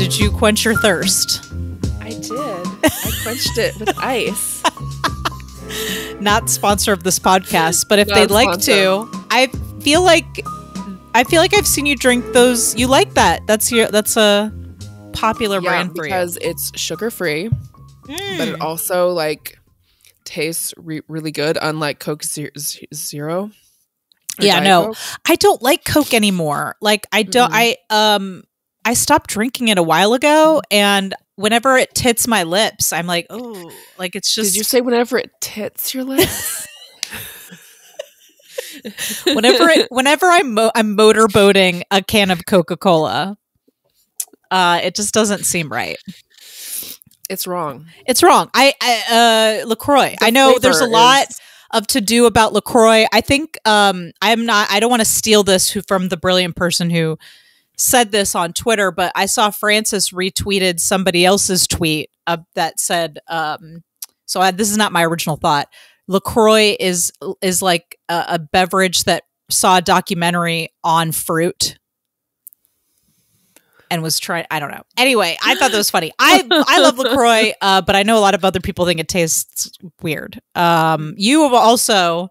Did you quench your thirst? I did. I quenched it with ice. Not sponsor of this podcast, but if Not they'd like sponsor. to, I feel like I've seen you drink those. You like that? That's a popular brand for you because it's sugar free, but it also like tastes really good, unlike Coke Zero. Yeah, Diet no, Coke. I don't like Coke anymore. Like I don't. I stopped drinking it a while ago, and whenever it tits my lips, I'm like, oh, like it's just. Did you say whenever it tits your lips? whenever I'm motorboating a can of Coca-Cola, it just doesn't seem right. It's wrong. It's wrong. I LaCroix. I know there's a lot of to do about LaCroix. I think I don't want to steal this from the brilliant person who said this on Twitter, but I saw Francis retweeted somebody else's tweet that said, this is not my original thought. LaCroix is like a beverage that saw a documentary on fruit and was trying. I don't know. Anyway, I thought that was funny. I love LaCroix, but I know a lot of other people think it tastes weird. You have also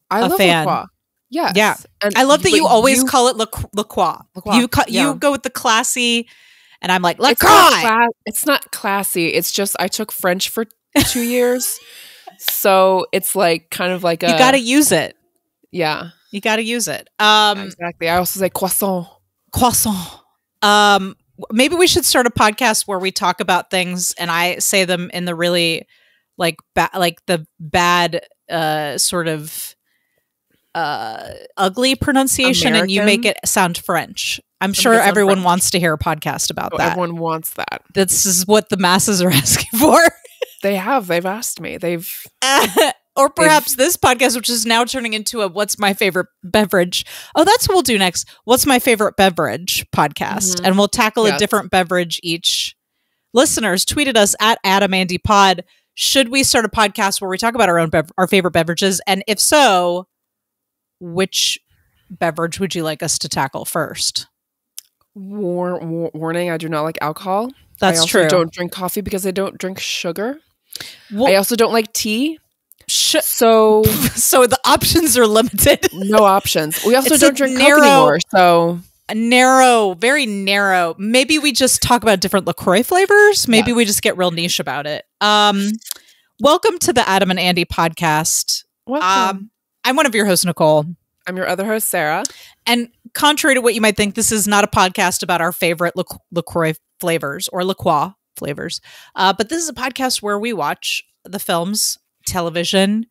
I love fan. LaCroix. Yes. Yeah. And I love that you always call it LaCroix. LaCroix. You go with the classy, and I'm like, It's LaCroix. it's not classy. It's just I took French for 2 years. So it's like kind of like You got to use it. Yeah. You got to use it. Exactly. I also say croissant. Maybe we should start a podcast where we talk about things and I say them in the really like the bad sort of ugly pronunciation American? and you make it sound French. I'm sure everyone wants to hear a podcast about that. Everyone wants that. This is what the masses are asking for. They've asked me. Or perhaps this podcast, which is now turning into a what's my favorite beverage. Oh, that's what we'll do next. What's my favorite beverage podcast? Mm-hmm. And we'll tackle a different beverage each. Listeners, tweeted us at AdamAndyPod. Should we start a podcast where we talk about our favorite beverages? And if so, which beverage would you like us to tackle first? Warning, I do not like alcohol. That's true. I also don't drink coffee because I don't drink sugar. Well, I also don't like tea. So the options are limited. No options. We also It's don't drink Coke anymore. So very narrow. Maybe we just talk about different LaCroix flavors. Maybe we just get real niche about it. Welcome to the Adam and Andy podcast. Welcome. I'm one of your hosts, Nicole. I'm your other host, Sarah. And contrary to what you might think, this is not a podcast about our favorite LaCroix flavors or LaCroix flavors. But this is a podcast where we watch the films, television,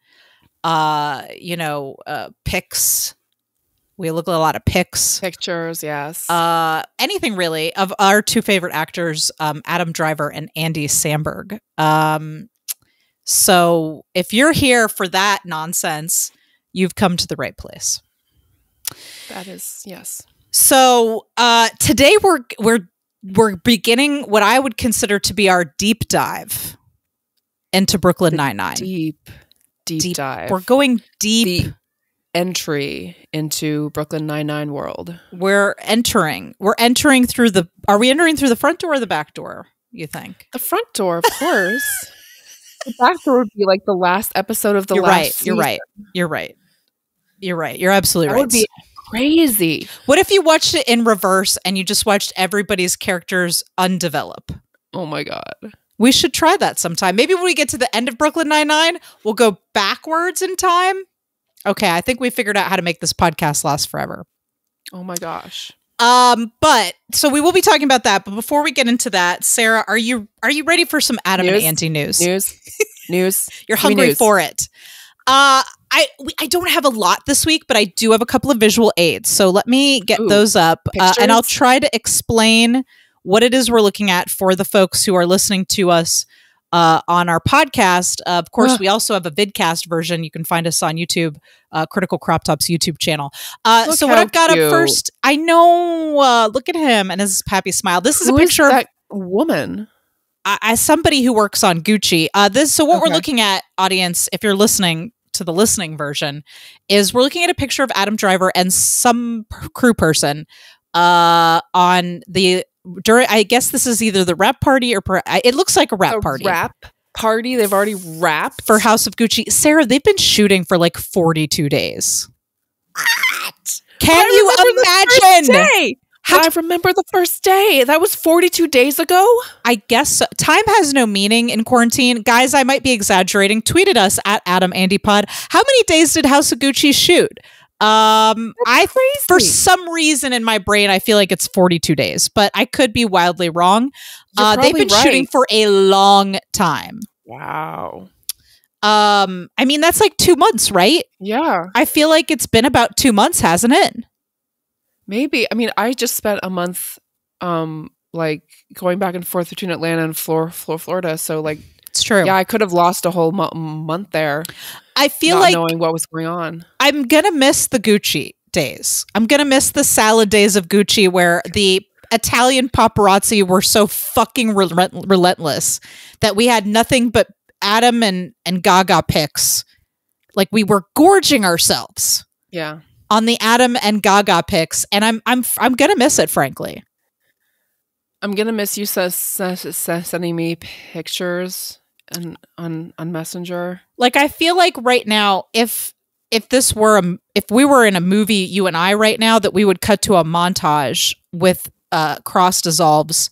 pics. We look at a lot of pics. Pictures, yes. Anything really of our two favorite actors, Adam Driver and Andy Samberg. So if you're here for that nonsense, you've come to the right place. That is, yes. So today we're beginning what I would consider to be our deep dive into Brooklyn Nine-Nine. Deep dive. We're going deep. The entry into Brooklyn Nine-Nine world. We're entering through the. Are we entering through the front door or the back door? You think the front door, of course. The back door would be like the last episode of the last season. You're right. You're absolutely right. That would be crazy. What if you watched it in reverse and you just watched everybody's characters undevelop? Oh my God. We should try that sometime. Maybe when we get to the end of Brooklyn Nine-Nine, we'll go backwards in time. Okay, I think we figured out how to make this podcast last forever. Oh my gosh. But so we will be talking about that. But before we get into that, Sarah, are you ready for some Adam and Andy news? News. You're hungry for it. I don't have a lot this week, but I do have a couple of visual aids. So let me get those up, and I'll try to explain what it is we're looking at for the folks who are listening to us on our podcast. Of course, we also have a vidcast version. You can find us on YouTube, Critical Crop Top's YouTube channel. So what I've got up first, I know, look at him and his happy smile. This is a picture of that woman. Somebody who works on Gucci. So what we're looking at, audience, if you're listening to the listening version, is we're looking at a picture of Adam Driver and some crew person on the I guess this is either the wrap party or it looks like a wrap party. Wrap party? They've already wrapped? For House of Gucci. Sarah, they've been shooting for like 42 days. What? Can you imagine? I remember the first day. That was 42 days ago? I guess so. Time has no meaning in quarantine. Guys, I might be exaggerating. Tweet at us at AdamAndyPod. How many days did House of Gucci shoot? For some reason in my brain, I feel like it's 42 days, but I could be wildly wrong. They've been shooting for a long time. Wow. I mean, that's like 2 months, right? Yeah. I feel like it's been about 2 months, hasn't it? Maybe. I mean, I just spent a month, like going back and forth between Atlanta and Florida. So like, it's true. Yeah, I could have lost a whole month there. I feel not like knowing what was going on. I'm going to miss the Gucci days. I'm going to miss the salad days of Gucci where the Italian paparazzi were so fucking relentless that we had nothing but Adam and Gaga pics. Like we were gorging ourselves. Yeah. On the Adam and Gaga pics, and I'm going to miss it, frankly. I'm going to miss you sending me pictures and on Messenger. Like I feel like right now if we were in a movie, you and I right now, that we would cut to a montage with cross dissolves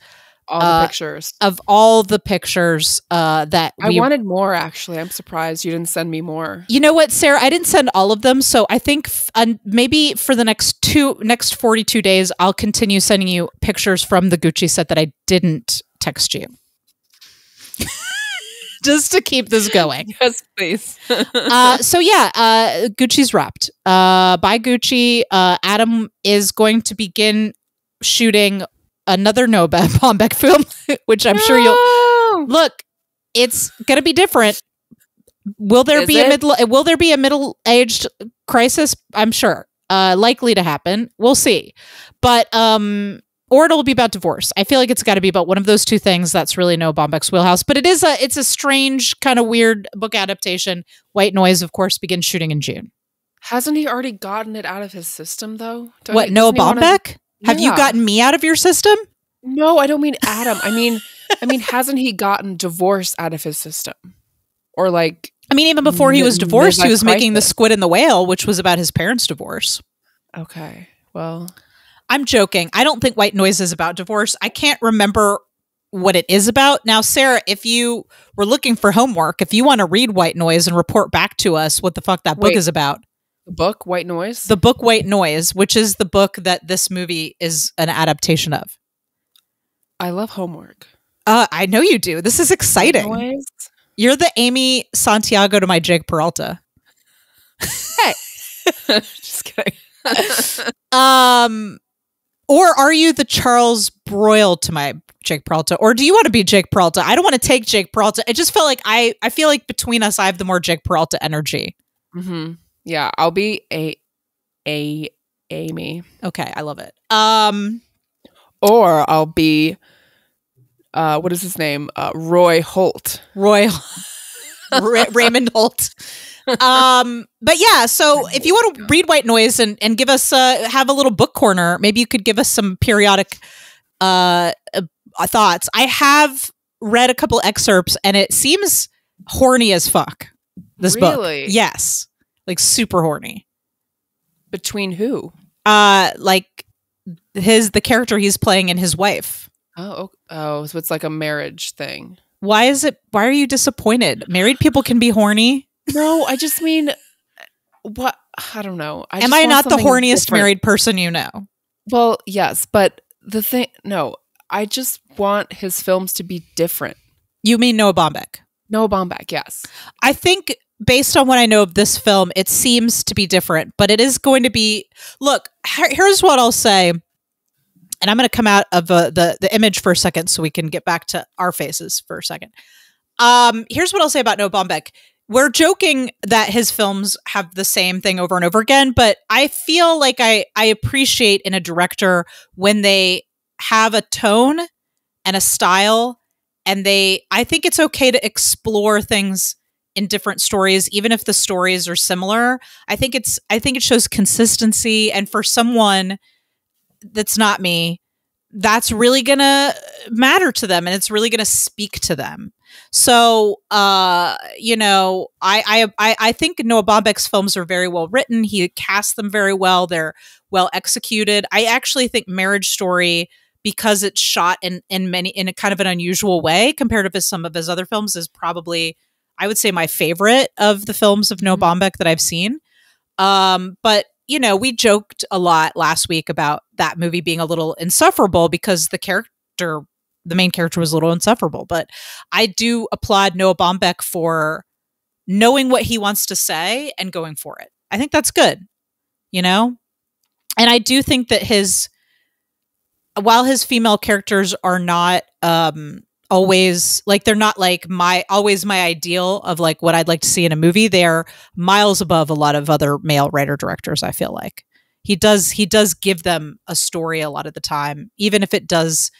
all the pictures of all the pictures that I wanted more. Actually, I'm surprised you didn't send me more. You know what, Sarah? I didn't send all of them, so I think maybe for the next 42 days, I'll continue sending you pictures from the Gucci set that I didn't text you. Just to keep this going. Yes, please. So yeah, Gucci's wrapped. By Gucci, Adam is going to begin shooting another Noah Baumbach film, which I'm sure you'll look. It's gonna be different. Will there be a middle-aged crisis? I'm sure. Likely to happen. We'll see. But or it'll be about divorce. I feel like it's got to be about one of those two things. That's really Noah Baumbach's wheelhouse. But it's a strange, kind of weird book adaptation. White Noise, of course, begins shooting in June. Hasn't he already gotten it out of his system, though? Noah Baumbach? Have you gotten me out of your system? No, I don't mean Adam. I mean, hasn't he gotten divorce out of his system? Or like, I mean, even before he was divorced, he was making The Squid and the Whale, which was about his parents' divorce. Okay, well, I'm joking. I don't think White Noise is about divorce. I can't remember what it is about. Now, Sarah, if you were looking for homework, if you want to read White Noise and report back to us what the fuck that book is about. The book, White Noise? The book, White Noise, which is the book that this movie is an adaptation of. I love homework. I know you do. This is exciting. You're the Amy Santiago to my Jake Peralta. Hey. Just kidding. Or are you the Charles Broyle to my Jake Peralta? Or do you want to be Jake Peralta? I don't want to take Jake Peralta. I just felt like I feel like between us, I have the more Jake Peralta energy. Mm-hmm. Yeah, I'll be Amy. Okay, I love it. Or I'll be what is his name? Roy Holt. Raymond Holt. But yeah, so if you want to read White Noise and give us have a little book corner, maybe you could give us some periodic thoughts. I have read a couple excerpts and it seems horny as fuck. This book. Yes. Like super horny. Between who? Like the character he's playing and his wife. Oh, so it's like a marriage thing. Why are you disappointed? Married people can be horny. No, I just mean, what? I don't know. Am I not the horniest married person you know? Well, yes, but no, I just want his films to be different. You mean Noah Baumbach? Noah Baumbach, yes. I think based on what I know of this film, it seems to be different, but it is going to be, look, here's what I'll say. And I'm going to come out of the image for a second so we can get back to our faces for a second. Here's what I'll say about Noah Baumbach. We're joking that his films have the same thing over and over again, but I feel like I appreciate in a director when they have a tone and a style, and I think it's okay to explore things in different stories, even if the stories are similar. I think it shows consistency, and for someone that's not me, that's really going to matter to them and it's really going to speak to them. So, you know, I think Noah Baumbach's films are very well written. He casts them very well. They're well executed. I actually think Marriage Story, because it's shot in a kind of an unusual way compared to some of his other films, is probably, I would say, my favorite of the films of Noah Baumbach that I've seen. But you know, we joked a lot last week about that movie being a little insufferable because the main character was a little insufferable. But I do applaud Noah Baumbach for knowing what he wants to say and going for it. I think that's good, you know? And I do think that while his female characters are not always like, they're not like always my ideal of like what I'd like to see in a movie, they're miles above a lot of other male writer directors. I feel like he does give them a story a lot of the time, even if it does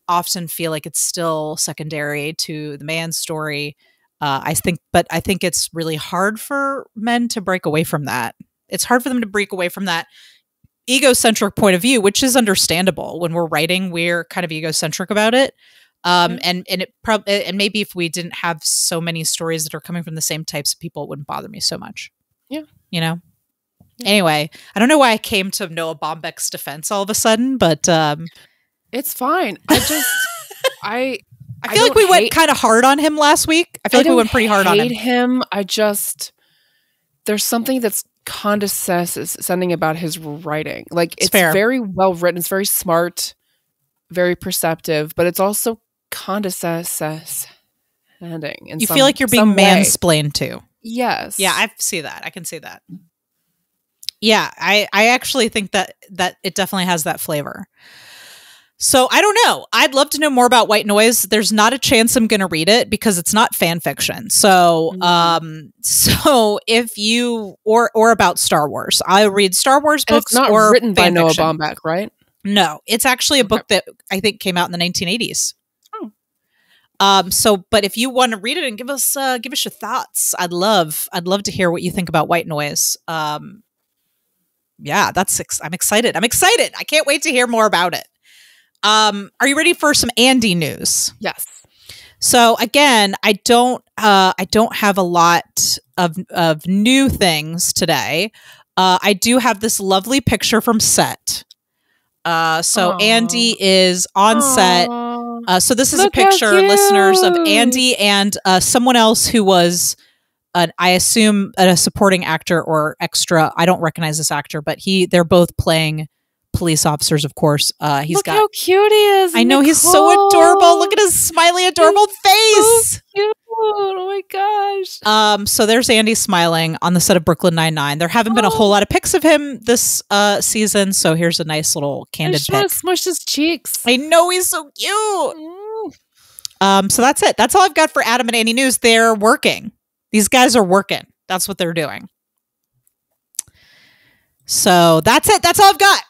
often feel like it's still secondary to the man's story. I think it's really hard for men to break away from that. It's hard for them to break away from that egocentric point of view, which is understandable. When we're writing, we're kind of egocentric about it. And maybe if we didn't have so many stories that are coming from the same types of people, it wouldn't bother me so much. Yeah. You know? Yeah. Anyway, I don't know why I came to Noah Baumbach's defense all of a sudden, but it's fine. I feel like we went kind of hard on him last week. I feel like we went pretty hard on him. There's something that's condescending about his writing. Like, it's very well written. It's very smart, very perceptive, but it's also condescending. You feel like you're being mansplained to. Yes. Yeah, I see that. I can see that. Yeah, I actually think that it definitely has that flavor. So I don't know. I'd love to know more about White Noise. There's not a chance I'm going to read it because it's not fan fiction. So, so if you or about Star Wars, I read Star Wars books. And it's not written by Noah Baumbach, right? No, it's actually a book that I think came out in the 1980s. So, but if you want to read it and give us your thoughts, I'd love to hear what you think about White Noise. Yeah, I'm excited. I can't wait to hear more about it. Are you ready for some Andy news? Yes. So again, I don't have a lot of new things today. I do have this lovely picture from set. So Andy is on set. So this is a picture, listeners, of Andy and someone else who was I assume a supporting actor or extra. I don't recognize this actor, but they're both playing police officers, of course. Look how cute he is. I know, Nicole. He's so adorable. Look at his smiley, adorable face. So cute. Oh my gosh. So there's Andy smiling on the set of Brooklyn Nine-Nine. There haven't been a whole lot of pics of him this season, so here's a nice little candid pic. I just want to smush his cheeks. I know, he's so cute. So that's it. That's all I've got for Adam and Andy news. They're working. These guys are working. That's what they're doing. So that's it. That's all I've got.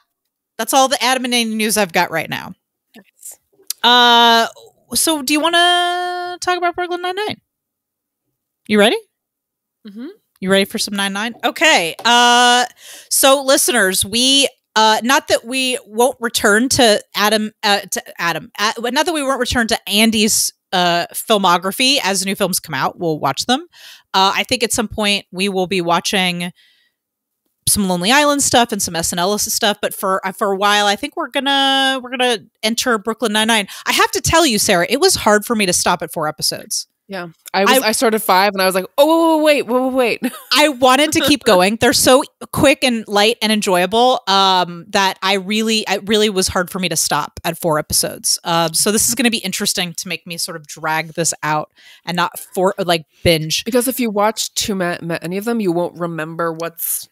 That's all the Adam and Andy news I've got right now. Nice. So do you want to talk about Brooklyn Nine-Nine? You ready? Mm-hmm. You ready for some 9-9? Okay. So listeners, not that we won't return to not that we won't return to Andy's filmography as new films come out. We'll watch them. I think at some point we will be watching some Lonely Island stuff and some SNL stuff, but for a while, I think we're gonna enter Brooklyn Nine-Nine. I have to tell you, Sarah, it was hard for me to stop at 4 episodes. Yeah, I started 5 and I was like, oh, wait. I wanted to keep going. They're so quick and light and enjoyable that it really was hard for me to stop at 4 episodes. So this is going to be interesting to make me sort of drag this out and not binge. Because if you watch too many of them, you won't remember what's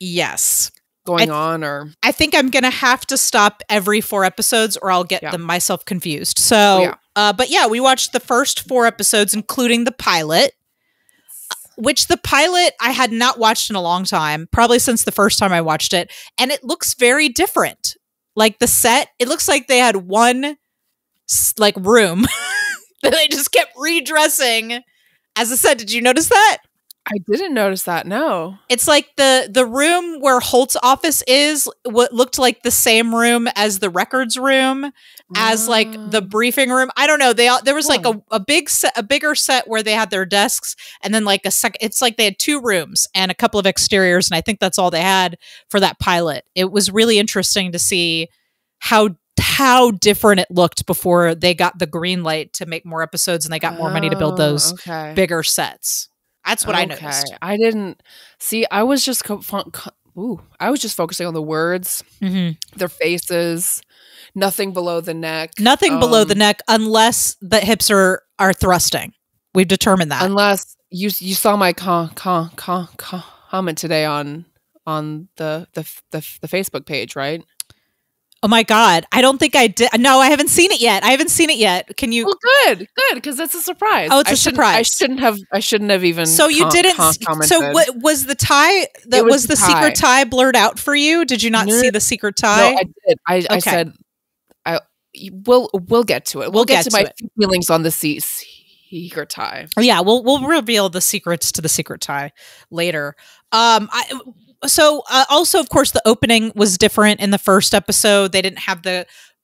going on. Or I think I'm going to have to stop every 4 episodes or I'll get myself confused. So. But yeah, we watched the first 4 episodes, including the pilot, which the pilot I had not watched in a long time, probably since the first time I watched it. And it looks very different. Like the set, it looks like they had one room that they just kept redressing as a set. Did you notice that? I didn't notice that. No. It's like the room where Holt's office is what looked like the same room as the records room, as like the briefing room. I don't know. There was like a bigger set where they had their desks, and then like a second. It's like they had 2 rooms and a couple of exteriors, and I think that's all they had for that pilot. It was really interesting to see how different it looked before they got the green light to make more episodes, and they got more money to build those bigger sets. That's what I noticed. I didn't see. I was just focusing on the words, their faces, nothing below the neck, nothing below the neck, unless the hips are thrusting. We've determined that. Unless you saw my comment today on the Facebook page, right? Oh my God. I don't think I did. No, I haven't seen it yet. Can you? Well, good. Because that's a surprise. Oh, it's a surprise. I shouldn't have even. So you didn't. So what was the tie? That was the secret tie blurred out for you? Did you not see the secret tie? No, I did. I said, we'll get to it. We'll get to my feelings on the secret tie. Yeah, we'll reveal the secrets to the secret tie later. So also, of course, the opening was different in the first episode. They didn't have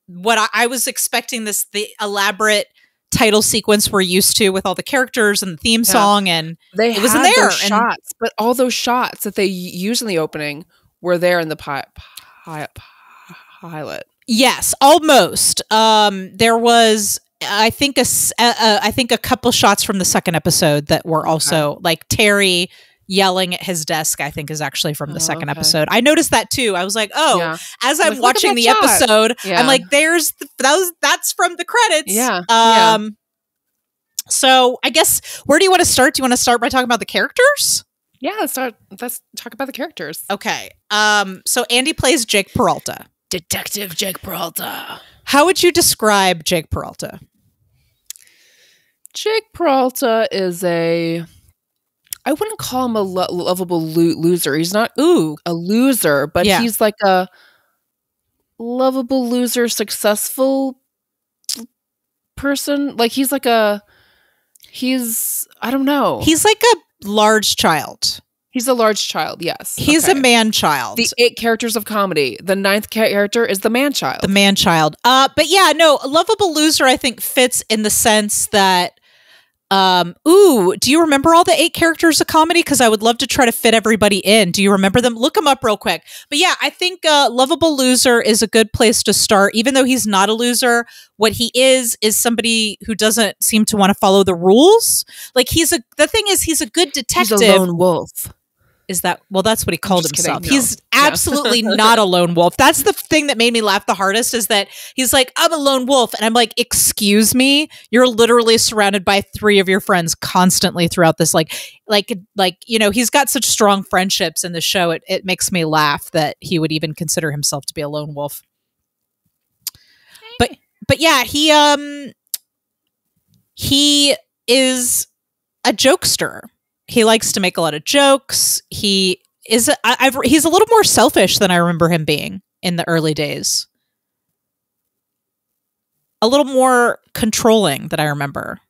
what I was expecting, the elaborate title sequence we're used to with all the characters and the theme song, and it wasn't there. Shots, but all those shots that they use in the opening were there in the pilot. Yes, almost. There was, I think, a couple shots from the second episode that were also like Terry yelling at his desk, I think, is actually from the second episode. I noticed that too. I was like, as I'm watching the episode, I'm like, that's from the credits. So I guess, where do you want to start? Do you want to start by talking about the characters? Yeah, let's talk about the characters. Okay. So Andy plays Jake Peralta. Detective Jake Peralta. How would you describe Jake Peralta? Jake Peralta is I wouldn't call him a lovable loser. He's not a loser, but he's like a lovable loser, successful person. Like I don't know. He's like a large child. He's a large child, yes. He's a man-child. The 8 characters of comedy. The 9th character is the man-child. The man-child. But yeah, no, a lovable loser, I think, fits in the sense that do you remember all the 8 characters of comedy? Because I would love to try to fit everybody in. Do you remember them? Look them up real quick. But yeah, I think lovable loser is a good place to start. Even though he's not a loser, what he is somebody who doesn't seem to want to follow the rules. Like he's a good detective. He's a lone wolf. Is that, well, that's what he called himself. No. He's absolutely not a lone wolf. That's the thing that made me laugh the hardest, is that he's like, I'm a lone wolf. And I'm like, excuse me, you're literally surrounded by 3 of your friends constantly throughout this. Like, he's got such strong friendships in the show. It makes me laugh that he would even consider himself to be a lone wolf. But yeah, he is a jokester. He likes to make a lot of jokes. He's a little more selfish than I remember him being in the early days. A little more controlling than I remember.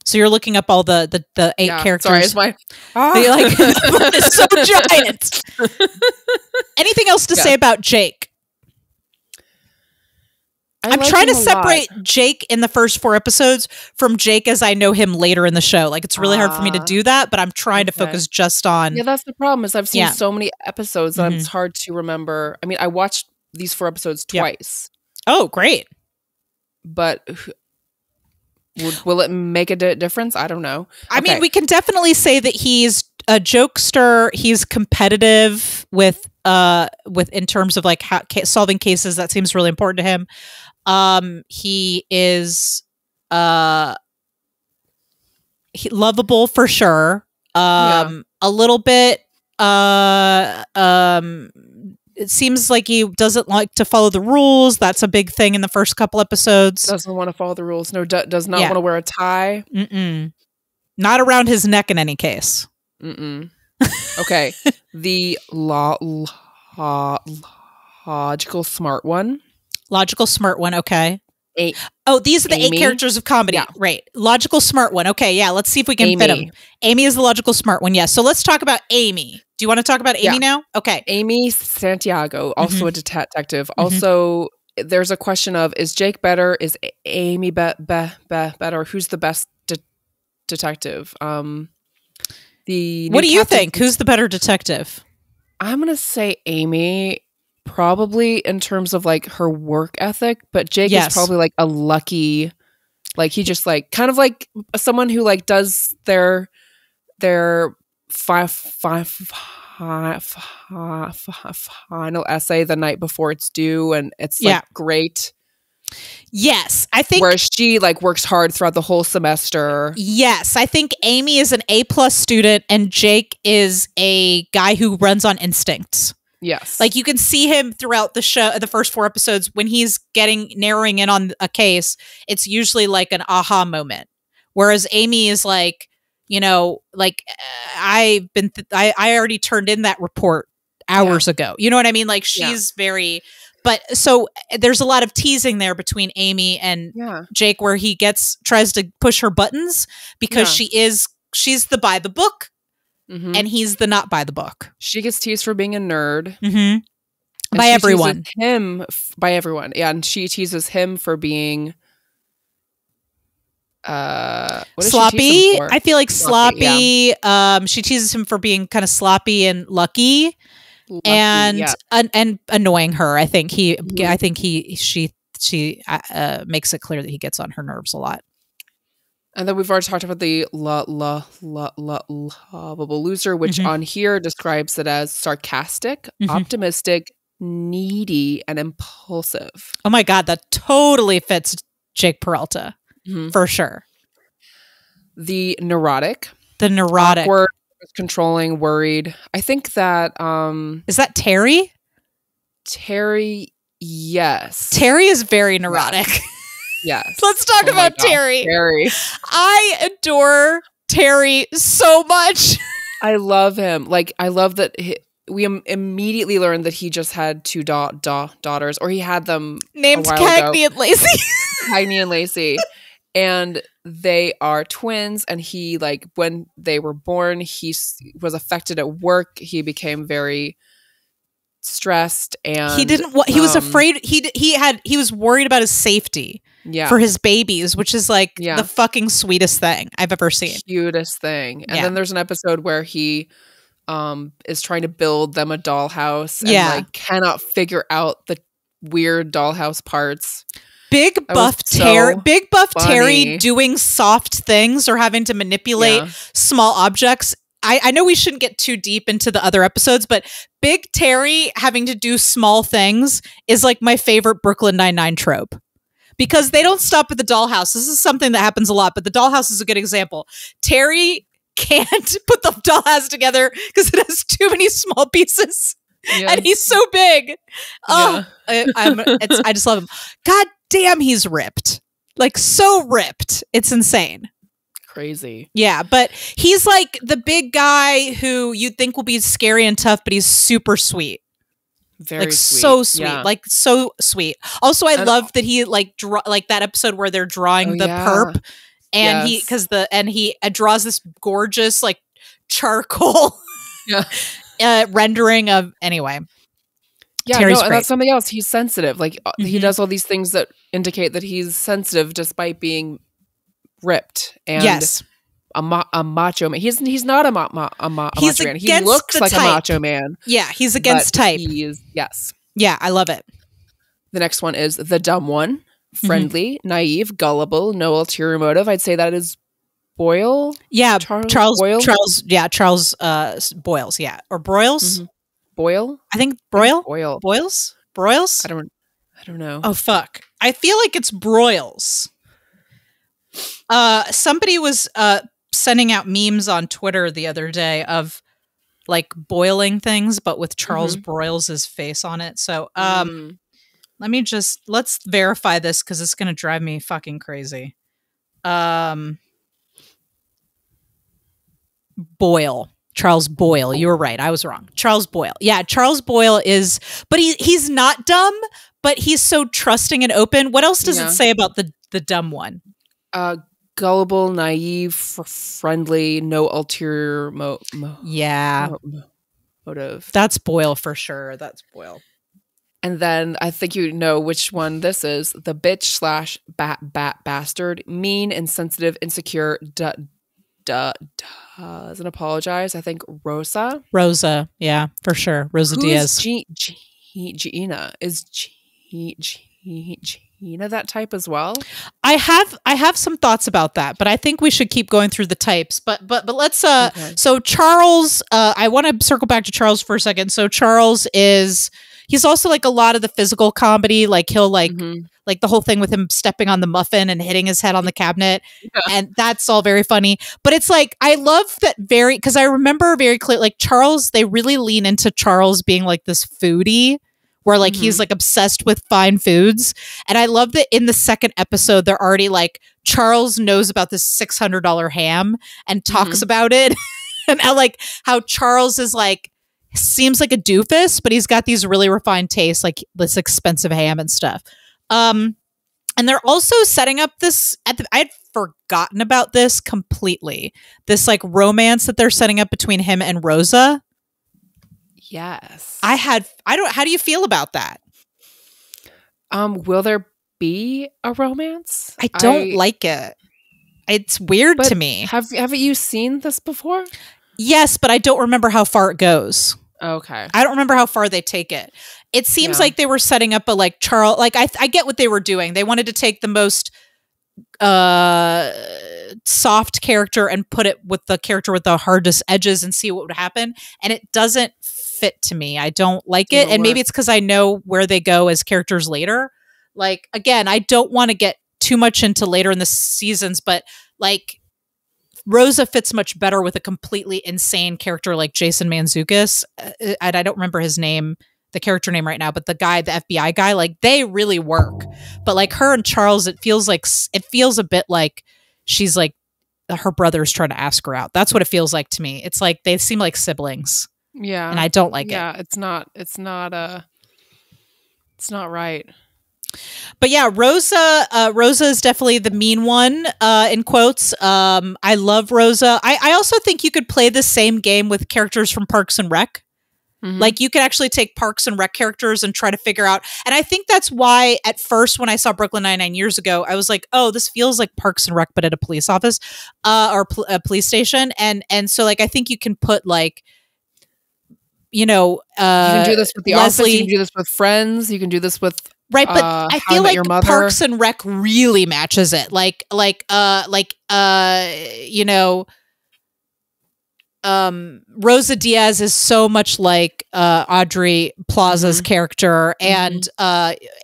So you're looking up all the 8 characters. Sorry, it's so giant. Anything else to say about Jake? I'm trying to separate Jake in the first 4 episodes from Jake as I know him later in the show. Like, it's really hard for me to do that, but I'm trying to focus just on... Yeah, that's the problem, is I've seen so many episodes that it's hard to remember. I mean, I watched these 4 episodes twice. Oh, great. But will it make a difference? I don't know. I mean, we can definitely say that he's a jokester. He's competitive with in terms of like solving cases. That seems really important to him. He is lovable for sure. A little bit it seems like he doesn't like to follow the rules. That's a big thing in the first couple episodes. Doesn't want to follow the rules. No, does not want to wear a tie. Not around his neck in any case. Okay. The logical smart one. Logical smart one, okay. These are the 8 characters of comedy. Yeah. Right. Logical smart one. Okay, yeah, let's see if we can fit them. Amy is the logical smart one, yes. So let's talk about Amy. Do you want to talk about Amy now? Okay. Amy Santiago, also a detective. Also, there's a question of, is Jake better? Is Amy better? Who's the best detective? What do you think? Who's the better detective? I'm going to say Amy. Probably in terms of like her work ethic, but Jake is probably like a lucky, like he just like kind of like someone who like does their final essay the night before it's due, and it's like great. Yes, I think whereas she like works hard throughout the whole semester. Yes, I think Amy is an A+ student and Jake is a guy who runs on instincts. Yes. Like you can see him throughout the show, the first 4 episodes, when he's narrowing in on a case, it's usually like an aha moment. Whereas Amy is like, you know, like I already turned in that report hours ago. You know what I mean? Like she's very, but so there's a lot of teasing there between Amy and Jake where he tries to push her buttons because she's the by the book. And he's the not by the book. She gets teased for being a nerd. By everyone. By everyone. Yeah, and she teases him for being sloppy. I feel like sloppy. She teases him for being kind of sloppy and lucky and annoying her. I think she makes it clear that he gets on her nerves a lot. And then we've already talked about the lovable loser, which on here describes it as sarcastic, optimistic, needy, and impulsive. Oh my God, that totally fits Jake Peralta for sure. The neurotic. Awkward, controlling, worried. I think that is that Terry? Terry, yes. Terry is very neurotic. Yes. Let's talk about Terry. I adore Terry so much. I love him. Like, I love that we immediately learned that he just had 2 daughters, or he had them named Cagney and Lacey. Cagney and Lacey. And they are twins. And he, like, when they were born, he was affected at work. He became very stressed, and he was afraid. He was worried about his safety for his babies, which is like the fucking sweetest thing I've ever seen. Cutest thing. And then there's an episode where he is trying to build them a dollhouse and like cannot figure out the weird dollhouse parts. Big buff Terry doing soft things or having to manipulate small objects. I know we shouldn't get too deep into the other episodes, but Big Terry having to do small things is like my favorite Brooklyn Nine-Nine trope. Because they don't stop at the dollhouse. This is something that happens a lot, but the dollhouse is a good example. Terry can't put the dollhouse together because it has too many small pieces. Yes. And he's so big. Oh, I just love him. God damn, he's ripped. Like, so ripped. It's insane. Crazy. Yeah, but he's like the big guy who you'd think will be scary and tough, but he's super sweet. Very like sweet. So sweet. Like so sweet. Also, I love that he like like that episode where they're drawing the perp and he draws this gorgeous like charcoal rendering of anyway. Yeah, Terry's and that's something else. He's sensitive. Like he does all these things that indicate that he's sensitive despite being ripped and a macho man. He's not a macho man. He looks like a macho man. Yeah, he's against type. He is, yeah, I love it. The next one is the dumb one. Friendly, naive, gullible, no ulterior motive. I'd say that is Boyle. Yeah, Charles Boyle. Charles Boyles. Yeah, or Broyles. Boyle. I think Boyle. Boyles. Broyles. I don't know. Oh fuck! I feel like it's Broyles. Somebody was sending out memes on Twitter the other day of like boiling things, but with Charles Broyles' face on it. So let's verify this because it's gonna drive me fucking crazy. Boyle. Charles Boyle. You were right. I was wrong. Charles Boyle. Yeah, Charles Boyle is, but he's not dumb, but he's so trusting and open. What else does it say about the dumb one? Gullible, naive, friendly, no ulterior motive. That's Boyle for sure. That's Boyle. And then I think you know which one this is. The bitch / bastard, mean, insensitive, insecure, doesn't apologize. I think Rosa. Rosa, yeah, for sure. Rosa Diaz. Gina. Is Gina that type as well? I have some thoughts about that, but I think we should keep going through the types. But let's okay. So Charles, I want to circle back to Charles for a second. So Charles he's also like a lot of the physical comedy, like he'll like the whole thing with him stepping on the muffin and hitting his head on the cabinet. Yeah. And that's all very funny. But it's like, I love that because I remember very clear, like Charles, they really lean into Charles being like this foodie where like he's like obsessed with fine foods. And I love that in the second episode, they're already like, Charles knows about this $600 ham and talks about it. And I like how Charles is like, seems like a doofus, but he's got these really refined tastes, like this expensive ham and stuff. And they're also setting up this I'd forgotten about this completely. This like romance that they're setting up between him and Rosa. Yes. How do you feel about that? Will there be a romance? I don't like it. It's weird to me. Haven't you seen this before? Yes, but I don't remember how far it goes. Okay. I don't remember how far they take it. It seems like they were setting up a like Charles, like I get what they were doing. They wanted to take the most soft character and put it with the character with the hardest edges and see what would happen. And it doesn't fit to me. I don't like it. And maybe it's because I know where they go as characters later. Like, again, I don't want to get too much into later in the seasons, but like Rosa fits much better with a completely insane character like Jason Mantzoukas. And I don't remember his name, the character name right now, but the FBI guy, like they really work. But like her and Charles, it feels a bit like she's like her brother's trying to ask her out. That's what it feels like to me. It's like they seem like siblings. Yeah. And I don't like it. Yeah, it's not right. But yeah, Rosa is definitely the mean one, in quotes. I love Rosa. I also think you could play the same game with characters from Parks and Rec. Like you could actually take Parks and Rec characters and try to figure out. And I think that's why at first when I saw Brooklyn Nine-Nine years ago, I was like, oh, this feels like Parks and Rec, but at a police office or a police station. And so like, I think you can put like, you know, you can do this with the Leslie, office. You can do this with Friends. You can do this with right. But I feel like Parks and Rec really matches it. You know, Rosa Diaz is so much like Audrey Plaza's character, and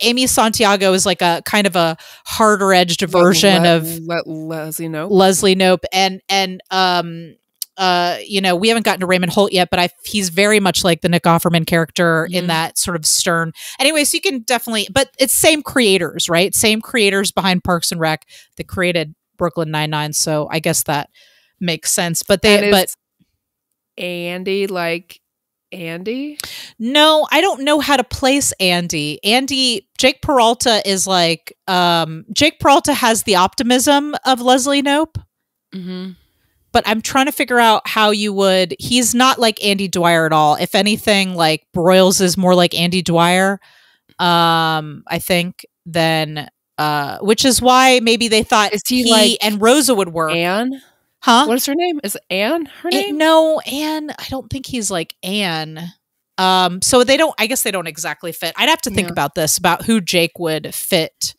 Amy Santiago is like a kind of a harder edged version of Leslie Knope, and you know, we haven't gotten to Raymond Holt yet, but he's very much like the Nick Offerman character in that sort of stern. Anyway, so you can definitely, but it's same creators, right? Same creators behind Parks and Rec that created Brooklyn Nine-Nine. So I guess that makes sense. But Andy, like Andy? No, I don't know how to place Andy. Jake Peralta is like, Jake Peralta has the optimism of Leslie Knope. But I'm trying to figure out how he's not like Andy Dwyer at all. If anything, like Broyles is more like Andy Dwyer, I think, than, which is why maybe they thought he like and Rosa would work. Anne? Huh? What is her name? Is Anne her name? No, Anne. I don't think he's like Anne. So I guess they don't exactly fit. I'd have to think about this, about who Jake would fit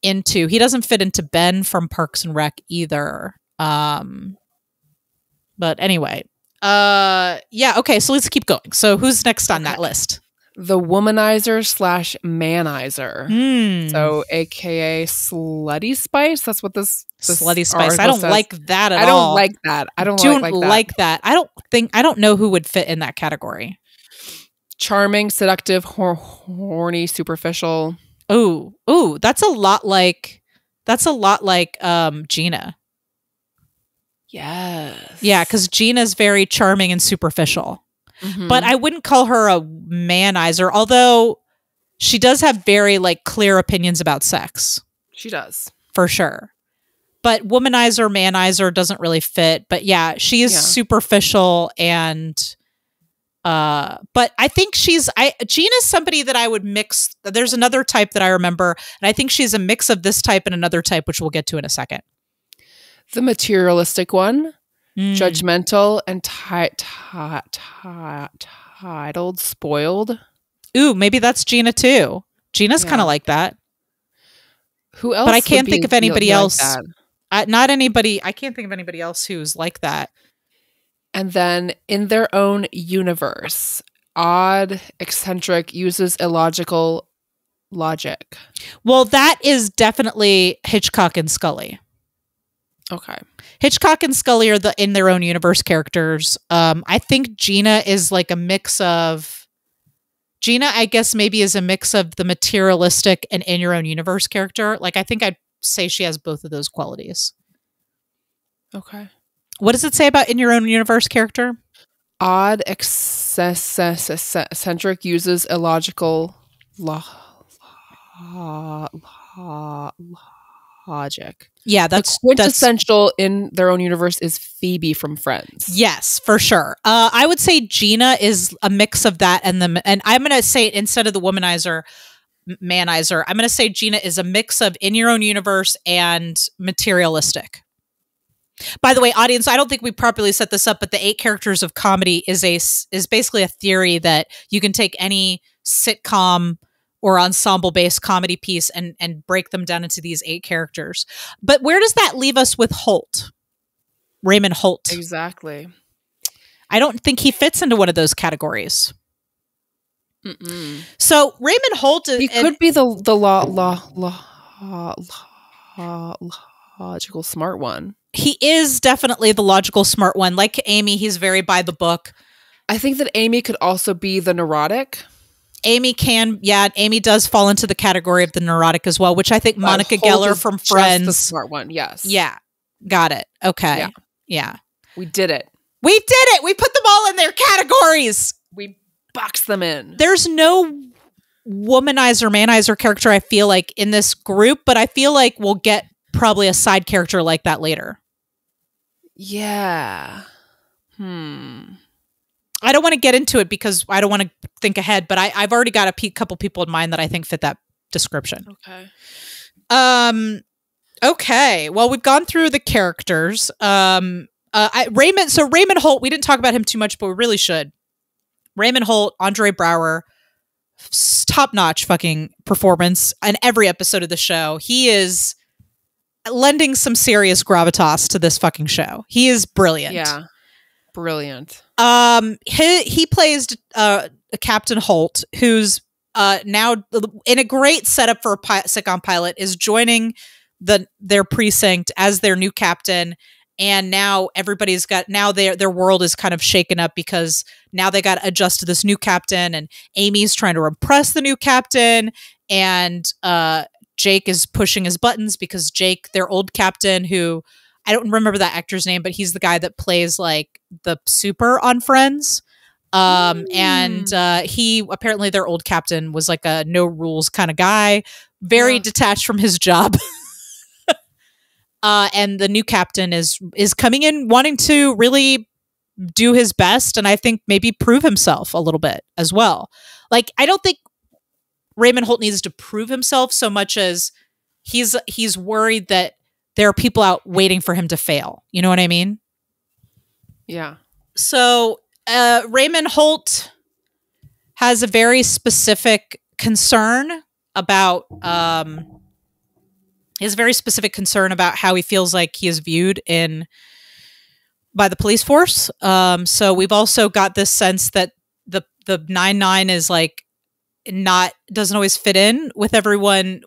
into. He doesn't fit into Ben from Parks and Rec either. But anyway, yeah. Okay. So let's keep going. So who's next on that list? The womanizer / manizer. So AKA Slutty Spice. That's what this Slutty Spice. I don't like that at all. I don't like that. I don't like that. I don't know who would fit in that category. Charming, seductive, horny, superficial. Ooh, that's a lot like Gina. Yes. Yeah, because Gina's very charming and superficial. But I wouldn't call her a manizer, although She does have very like clear opinions about sex. She does. For sure. But womanizer, manizer doesn't really fit. But yeah, she is superficial and but I think Gina's somebody that I would mix. There's another type that I remember, and I think she's a mix of this type and another type, which we'll get to in a second. The materialistic one, judgmental and titled, spoiled. Ooh, maybe that's Gina too. Gina's kind of like that. Who else? But I can't think of anybody else. Not anybody. I can't think of anybody else who's like that. And then in their own universe, odd, eccentric, uses illogical logic. Well, that is definitely Hitchcock and Scully. Okay. Hitchcock and Scully are in their own universe characters. I think Gina is like a mix of... Gina, I guess, maybe is a mix of the materialistic and in your own universe character. Like, I think I'd say she has both of those qualities. Okay. What does it say about in your own universe character? Odd, eccentric, uses illogical logic. Yeah, that's quintessential in their own universe is Phoebe from Friends. Yes, for sure. I would say Gina is a mix of that and I'm going to say instead of the womanizer, manizer, I'm going to say Gina is a mix of in your own universe and materialistic. By the way, audience, I don't think we properly set this up, but the 8 characters of comedy is basically a theory that you can take any sitcom or ensemble-based comedy piece and break them down into these 8 characters. But where does that leave us with Holt? Raymond Holt. Exactly. I don't think he fits into one of those categories. So Raymond Holt... He could be the logical smart one. He is definitely the logical smart one. Like Amy, he's very by the book. I think that Amy could also be the neurotic. Amy does fall into the category of the neurotic as well, which I think Monica Geller from Friends. The smart one, yes. Yeah, got it. Okay. Yeah. We did it. We put them all in their categories. We boxed them in. There's no womanizer, manizer character, I feel like, in this group, but I feel like we'll get probably a side character like that later. Yeah. I don't want to get into it because I don't want to think ahead, but I've already got a couple people in mind that I think fit that description. Okay. Okay. Well, we've gone through the characters. Raymond Holt, we didn't talk about him too much, but we really should. Raymond Holt, Andre Braugher, top-notch fucking performance in every episode of the show. He is lending some serious gravitas to this fucking show. He is brilliant. Yeah. Brilliant. He plays Captain Holt, who's now in a great setup for a sitcom pilot, is joining their precinct as their new captain. And now their world is kind of shaken up because now they got to adjust to this new captain, and Amy's trying to impress the new captain, and Jake is pushing his buttons because Jake, their old captain, who I don't remember that actor's name, but he's the guy that plays like the super on Friends. And he apparently, their old captain, was like a no rules kind of guy, very detached from his job. And the new captain is coming in wanting to really do his best, and I think maybe prove himself a little bit as well. Like, I don't think Raymond Holt needs to prove himself so much as he's worried that there are people out waiting for him to fail. You know what I mean? Yeah. So Raymond Holt has a very specific concern about how he feels like he is viewed by the police force. So we've also got this sense that the 9-9 is like doesn't always fit in with everyone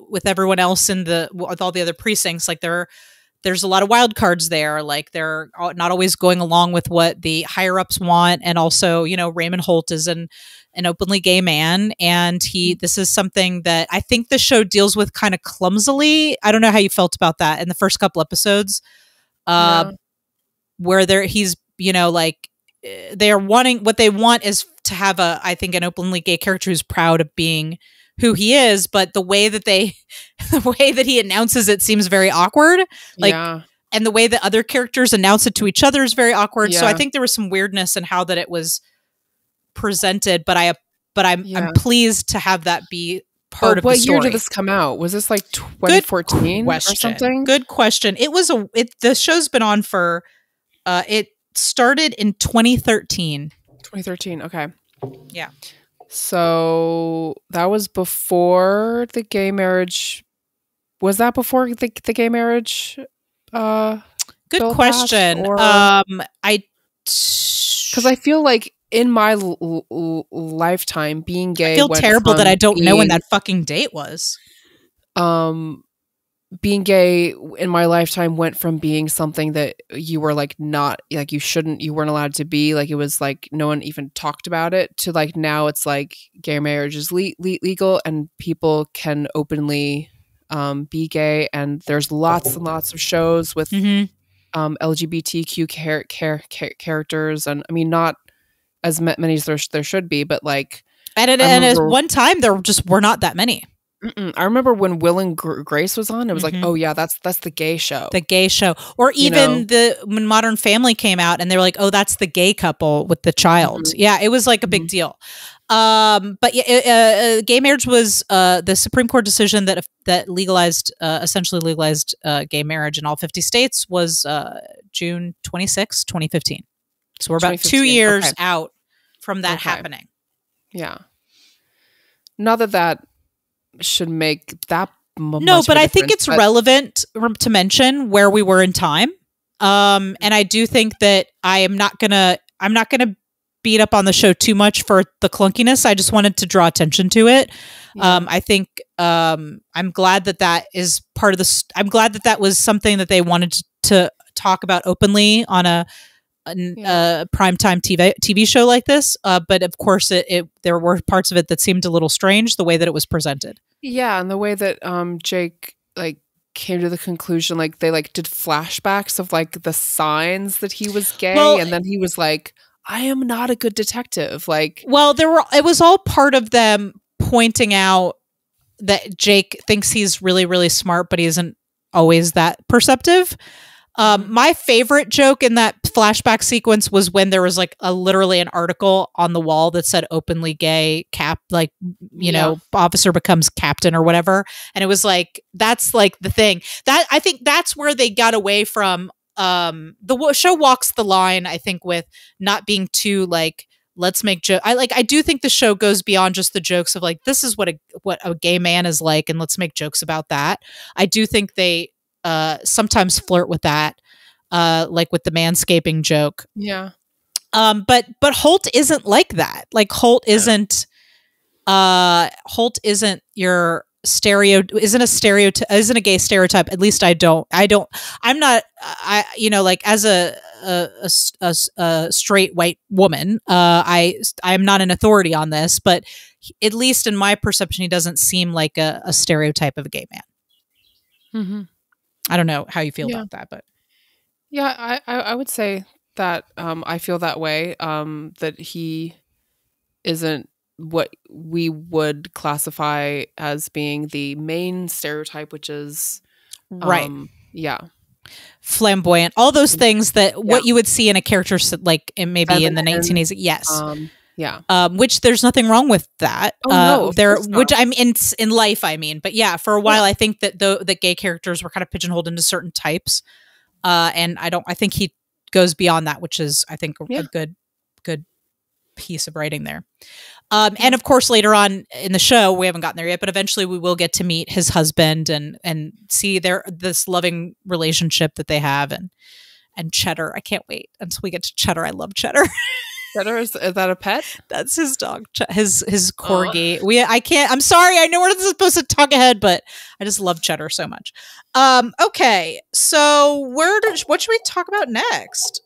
else with all the other precincts. Like there's a lot of wild cards there. Like they're not always going along with what the higher ups want. And also, Raymond Holt is an openly gay man, and this is something that I think the show deals with kind of clumsily. I don't know how you felt about that in the first couple episodes, where he's they're wanting, what they want is to have I think an openly gay character who's proud of being who he is, but the way that he announces it seems very awkward. Like, and the way that other characters announce it to each other is very awkward. Yeah. So I think there was some weirdness in how that it was presented, but I'm pleased to have that be part of the story. What year did this come out? Was this like 2014 or something? Good question. The show's been on for it started in 2013. 2013. Okay. Yeah. So that was before the gay marriage. Was that before the gay marriage? Good question. Because I feel like in my lifetime, being gay, I feel terrible that I don't know when that fucking date was. Being gay in my lifetime went from being something that you were like not like you weren't allowed to be, like it was like no one even talked about it, to like now it's like gay marriage is legal and people can openly be gay, and there's lots and lots of shows with LGBTQ characters, and I mean not as many as there should be, but like and at one time there just were not that many. I remember when Will and Grace was on, it was like, oh yeah, that's the gay show. The gay show. Or even when Modern Family came out and they were like, oh, that's the gay couple with the child. Yeah, it was like a big deal. But gay marriage was the Supreme Court decision that essentially legalized gay marriage in all 50 states was June 26, 2015. So we're about 2 years out from that happening. Yeah. Not that should make that no, but I think it's relevant to mention where we were in time, and I do think that I'm not gonna beat up on the show too much for the clunkiness. I just wanted to draw attention to it. I think I'm glad that is part of the I'm glad that was something that they wanted to talk about openly on a primetime TV show like this, but of course there were parts of it that seemed a little strange, the way that it was presented. Yeah, and the way that Jake like came to the conclusion, like they like did flashbacks of like the signs that he was gay, and then he was like, I am not a good detective. Like, well, it was all part of them pointing out that Jake thinks he's really, really smart, but he isn't always that perceptive. My favorite joke in that flashback sequence was when there was like literally an article on the wall that said openly gay officer becomes captain or whatever. And it was like, that's like the thing that I think that's where they got away from. The show walks the line, I think, with not being too like, let's make joke. I do think the show goes beyond just the jokes of like, this is what a gay man is like, and let's make jokes about that. I do think they sometimes flirt with that, like with the manscaping joke. Yeah. But Holt isn't like that. Like Holt isn't your isn't a gay stereotype. At least I'm not, like as a straight white woman, I'm not an authority on this, but at least in my perception, he doesn't seem like a stereotype of a gay man. Mm-hmm. I don't know how you feel about that, but yeah, I would say that I feel that way, that he isn't what we would classify as being the main stereotype, which is right. Yeah. Flamboyant, all those things that what you would see in a character like maybe in the 1980s. Yes. Yeah. Which there's nothing wrong with that. Oh, no, which I'm in life, I mean, but yeah, for a while, I think that the gay characters were kind of pigeonholed into certain types. And I think he goes beyond that, which is, I think, a good piece of writing there. And of course, later on in the show, we haven't gotten there yet, but eventually we will get to meet his husband and see this loving relationship that they have, and Cheddar. I can't wait until we get to Cheddar. I love Cheddar. Cheddar, is that a pet? That's his dog, his corgi. I'm sorry, I know we're not supposed to talk ahead, but I just love Cheddar so much. Okay, so what should we talk about next?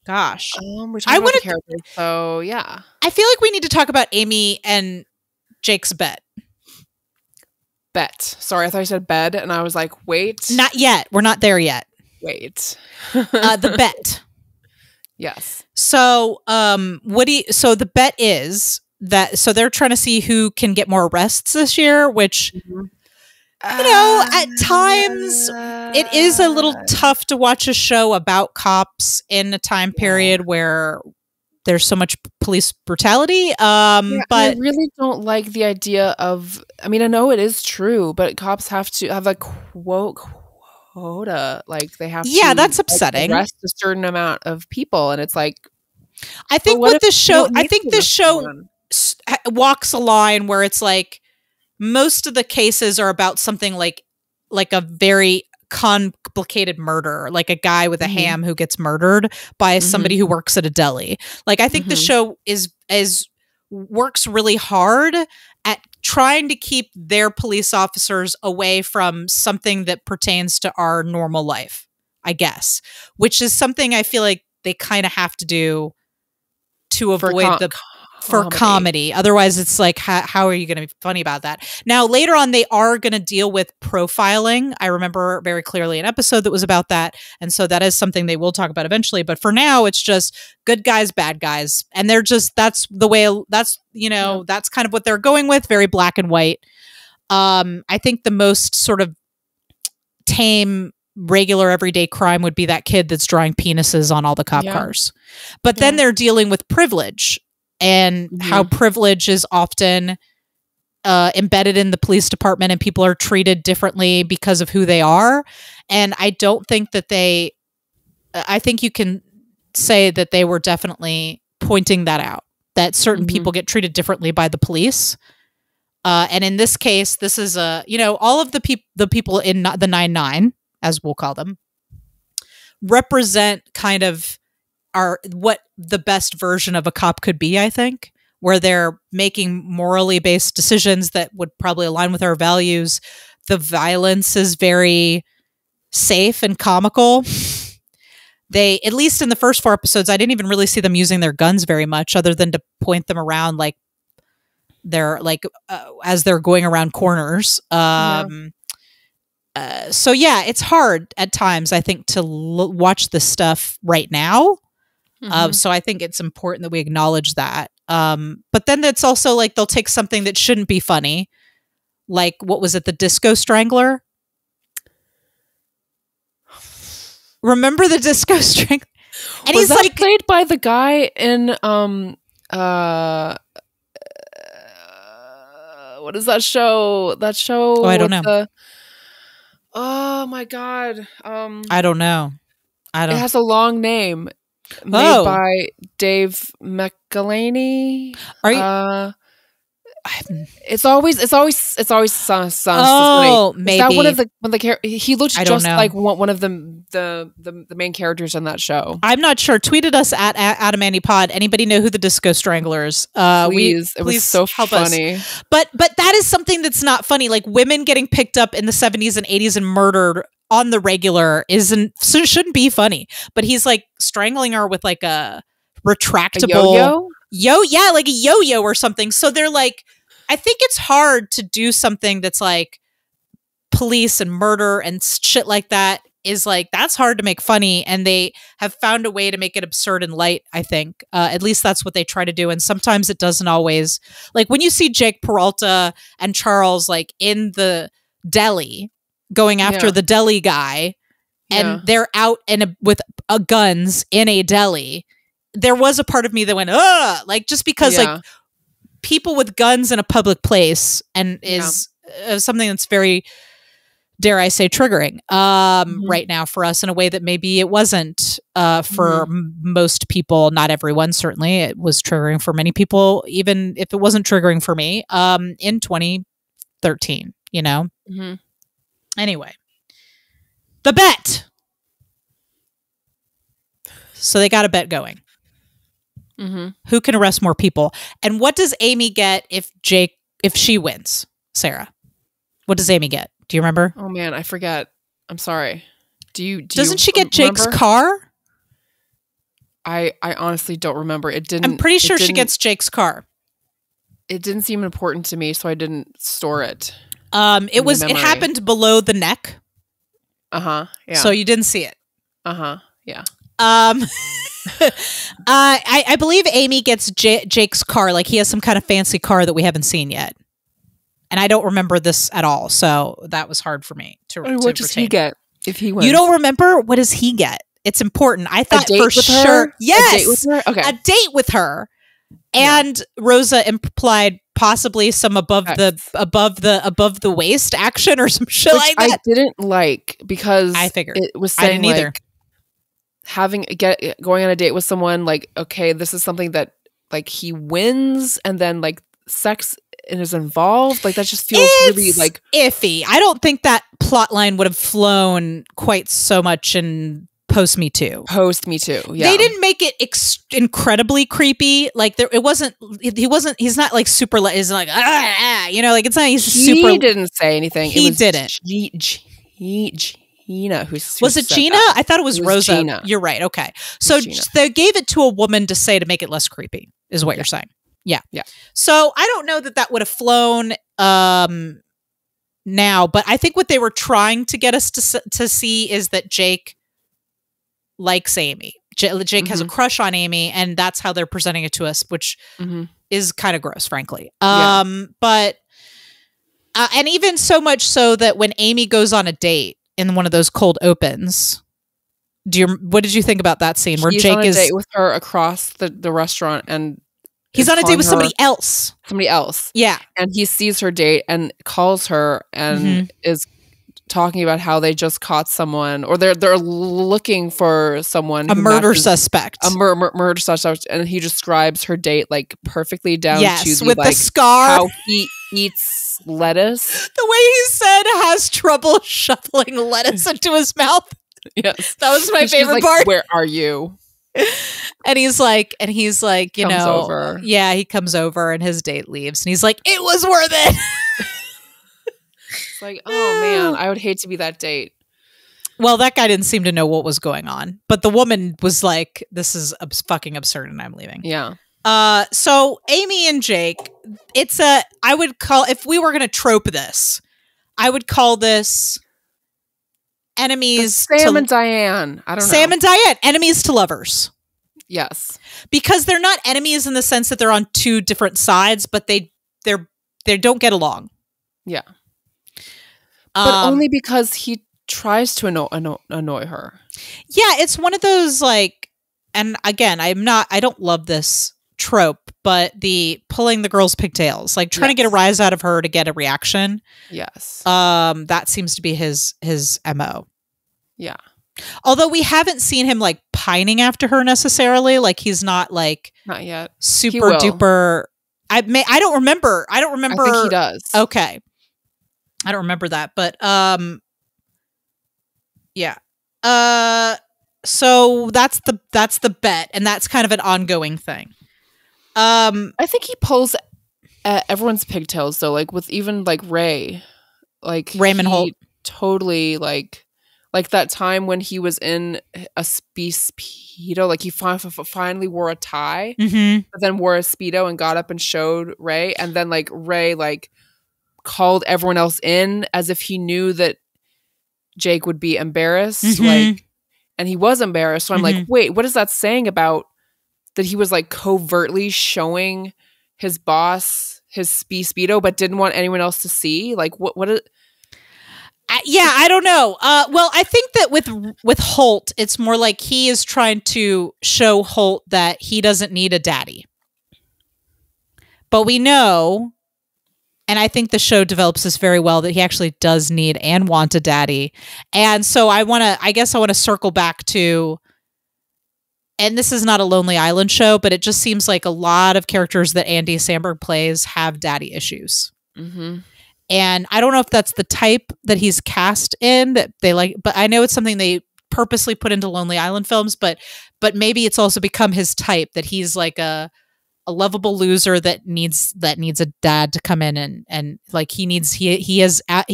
Gosh, I want to characters, so yeah. I feel like we need to talk about Amy and Jake's bet. Bet. Sorry, I thought you said bed, and I was like, wait. Not yet. We're not there yet. Wait. The bet. Yes. So, so the bet is so they're trying to see who can get more arrests this year, which at times it is a little tough to watch a show about cops in a time period where there's so much police brutality. But I really don't like the idea of, I mean, I know it is true, but cops have to have a quota. Like they have to that's upsetting. Arrest a certain amount of people. And it's like, I think what this show, this show walks a line where it's like most of the cases are about something like a very complicated murder, like a guy with a ham who gets murdered by somebody who works at a deli. Like I think the show works really hard at trying to keep their police officers away from something that pertains to our normal life, I guess, which is something I feel like they kind of have to do to avoid for comedy. Otherwise, it's like, how are you going to be funny about that? Now, later on, they are going to deal with profiling. I remember very clearly an episode that was about that. And so that is something they will talk about eventually. But for now, it's just good guys, bad guys. And they're just, that's the way, that's kind of what they're going with. Very black and white. I think the most sort of tame, regular everyday crime would be that kid that's drawing penises on all the cop cars. But then they're dealing with privilege. And how privilege is often embedded in the police department and people are treated differently because of who they are. And I don't think that I think you can say that they were definitely pointing that out, that certain people get treated differently by the police. And in this case, this is all of the people in the 9-9, as we'll call them, represent kind of what the best version of a cop could be, I think, where they're making morally based decisions that would probably align with our values. The violence is very safe and comical. They, at least in the first 4 episodes, I didn't even really see them using their guns very much other than to point them around like they're like as they're going around corners. So yeah, it's hard at times, I think, to watch this stuff right now. So I think it's important that we acknowledge that. But then it's also like they'll take something that shouldn't be funny. Like, what was it? The Disco Strangler? Remember the Disco Strangler? And was he's that like played by the guy in what is that show? That show? Oh, I don't know. Oh my god. I don't know. It has a long name. Made by Dave McElhaney. Are you? It's always Maybe is that one of the he looked just like one of the main characters in that show. I'm not sure. Tweeted us at AdamAndyPod. Anybody know who the Disco Stranglers? Please, it was so funny. But that is something that's not funny. Like women getting picked up in the 70s and 80s and murdered on the regular shouldn't be funny. But he's like strangling her with like a retractable yo-yo? Like a yo-yo or something. So they're like, I think it's hard to do something that's like police and murder and shit like that is like, that's hard to make funny. And they have found a way to make it absurd and light, I think. At least that's what they try to do. And sometimes it doesn't always, like when you see Jake Peralta and Charles like in the deli going after the deli guy and they're out with guns in a deli. There was a part of me that went, ugh, like just because like people with guns in a public place and is something that's very, dare I say, triggering right now for us in a way that maybe it wasn't for most people, not everyone, certainly. It was triggering for many people, even if it wasn't triggering for me in 2013, you know? Anyway, the bet. So they got a bet going. Who can arrest more people? And what does Amy get if she wins? Sarah, what does Amy get? Do you remember? Oh man, I forget. I'm sorry. Doesn't she get Jake's car? I honestly don't remember. It didn't. I'm pretty sure she gets Jake's car. It didn't seem important to me, so I didn't store it. It happened below the neck. Yeah. So you didn't see it. Yeah. I believe Amy gets Jake's car. Like he has some kind of fancy car that we haven't seen yet. And I don't remember this at all. So that was hard for me to What does he get if he wins? You don't remember? What does he get? It's important. I thought for sure. Yes. A date with her? Okay. A date with her. And Rosa implied possibly some above the waist action or some shit like that. I didn't like because I figured it was saying like going on a date with someone like, okay, this is something that like he wins and then like sex is involved. Like that just feels really like iffy. I don't think that plot line would have flown quite so much in Post Me Too. Yeah. They didn't make it incredibly creepy. Like it wasn't. He's not like super. He's like you know, like it's not. He's super. He didn't say anything. He didn't. Gina, was it Gina? That. I thought it was Rosa. Gina. You're right. Okay, so they gave it to a woman to say to make it less creepy. Is what you're saying? Yeah. So I don't know that would have flown now, but I think what they were trying to get us to see is that Jake likes Amy. Jake has a crush on Amy, and that's how they're presenting it to us, which is kind of gross, frankly. But and even so much so that when Amy goes on a date in one of those cold opens, what did you think about that scene where Jake is on a date with her across the restaurant and he's on a date with somebody else? Yeah. And he sees her date and calls her and is talking about how they just caught someone or they're looking for someone, a murder suspect, murder suspect, and he describes her date like perfectly down to with the scar, how he eats lettuce. The way he said has trouble shoveling lettuce into his mouth. Yes, that was my favorite part. Where are you? And he's like, you know, over. Yeah, he comes over and his date leaves, and he's like, it was worth it. It's like, oh man, I would hate to be that date. Well, that guy didn't seem to know what was going on, but the woman was like, this is fucking absurd and I'm leaving. Yeah. So Amy and Jake, I would call, if we were going to trope this, I would call this enemies. Sam and Diane. I don't know. Sam and Diane, enemies to lovers. Yes. Because they're not enemies in the sense that they're on two different sides, but they don't get along. Yeah. But only because he tries to annoy her. Yeah, it's one of those like, and again, I don't love this trope, but the pulling the girl's pigtails, like trying to get a rise out of her to get a reaction. Yes. That seems to be his MO. Yeah. Although we haven't seen him like pining after her necessarily, like he's not yet super duper. I don't remember. I think he does. Okay. I don't remember that, but yeah. So that's the bet, and that's kind of an ongoing thing. I think he pulls at everyone's pigtails though, like with even like Ray, like Raymond Holt, totally like that time when he was in a speedo, like he finally wore a tie, but then wore a speedo and got up and showed Ray, and then like Ray like called everyone else in as if he knew that Jake would be embarrassed, like, and he was embarrassed. So I'm like, wait, what is that saying about that? He was like covertly showing his boss his speedo, but didn't want anyone else to see. Like, what? Yeah, I don't know. Well, I think that with Holt, it's more like he is trying to show Holt that he doesn't need a daddy, but we know. And I think the show develops this very well that he actually does need and want a daddy. And so I guess I want to circle back to, and this is not a Lonely Island show, but it just seems like a lot of characters that Andy Samberg plays have daddy issues. And I don't know if that's the type that he's cast in that they like, but I know it's something they purposely put into Lonely Island films, but maybe it's also become his type that he's like a lovable loser that needs a dad to come in and like I mean, I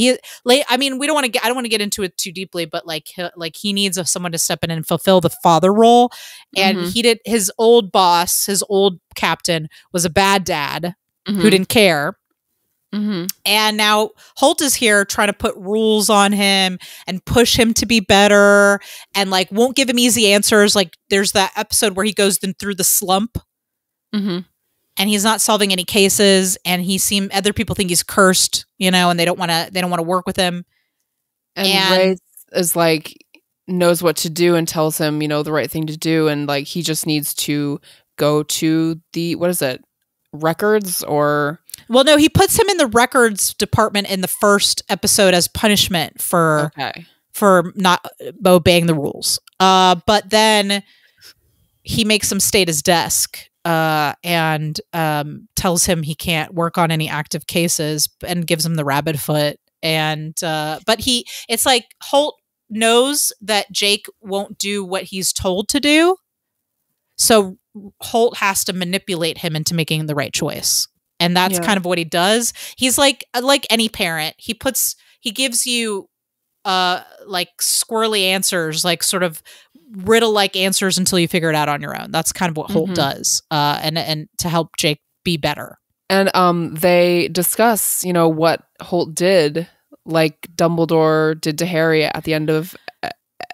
don't want to get into it too deeply, but he needs someone to step in and fulfill the father role. And his old boss, his old captain was a bad dad who didn't care. And now Holt is here trying to put rules on him and push him to be better and like won't give him easy answers. Like there's that episode where he goes through the slump and he's not solving any cases and other people think he's cursed, you know, and they don't want to work with him. And Ray is like, knows what to do and tells him, you know, the right thing to do. And like, he just needs to go to the, what is it? Records or... Well, no, he puts him in the records department in the first episode as punishment for not obeying the rules. But then he makes him stay at his desk and tells him he can't work on any active cases and gives him the rabbit foot. And but it's like Holt knows that Jake won't do what he's told to do. So Holt has to manipulate him into making the right choice. And that's kind of what he does. He's like any parent. He gives you like squirrely answers, like sort of riddle-like answers until you figure it out on your own. That's kind of what Holt does. And to help Jake be better. And they discuss, you know, what Holt did, like Dumbledore did to Harry at the end of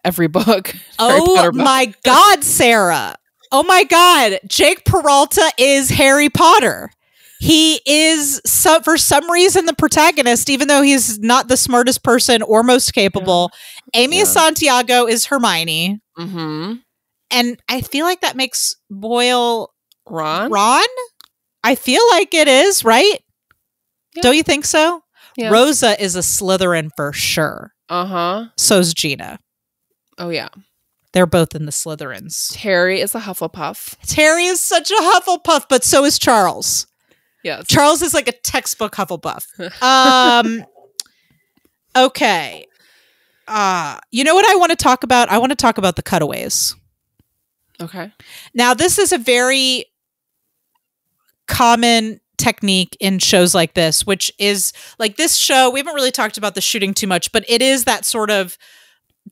every book. Oh my God, Sarah. Oh my God. Jake Peralta is Harry Potter. He is, for some reason, the protagonist, even though he's not the smartest person or most capable. Amy Santiago is Hermione. And I feel like that makes Boyle Ron? I feel like it is, right? Yeah. Don't you think so? Yeah. Rosa is a Slytherin for sure. So's Gina. Oh, yeah. They're both in the Slytherins. Terry is a Hufflepuff. Terry is such a Hufflepuff, but so is Charles. Yes. Charles is like a textbook Hufflepuff. Okay. You know what I want to talk about? I want to talk about the cutaways. Okay. Now, this is a very common technique in shows like this, which is like this show. We haven't really talked about the shooting too much, but it is that sort of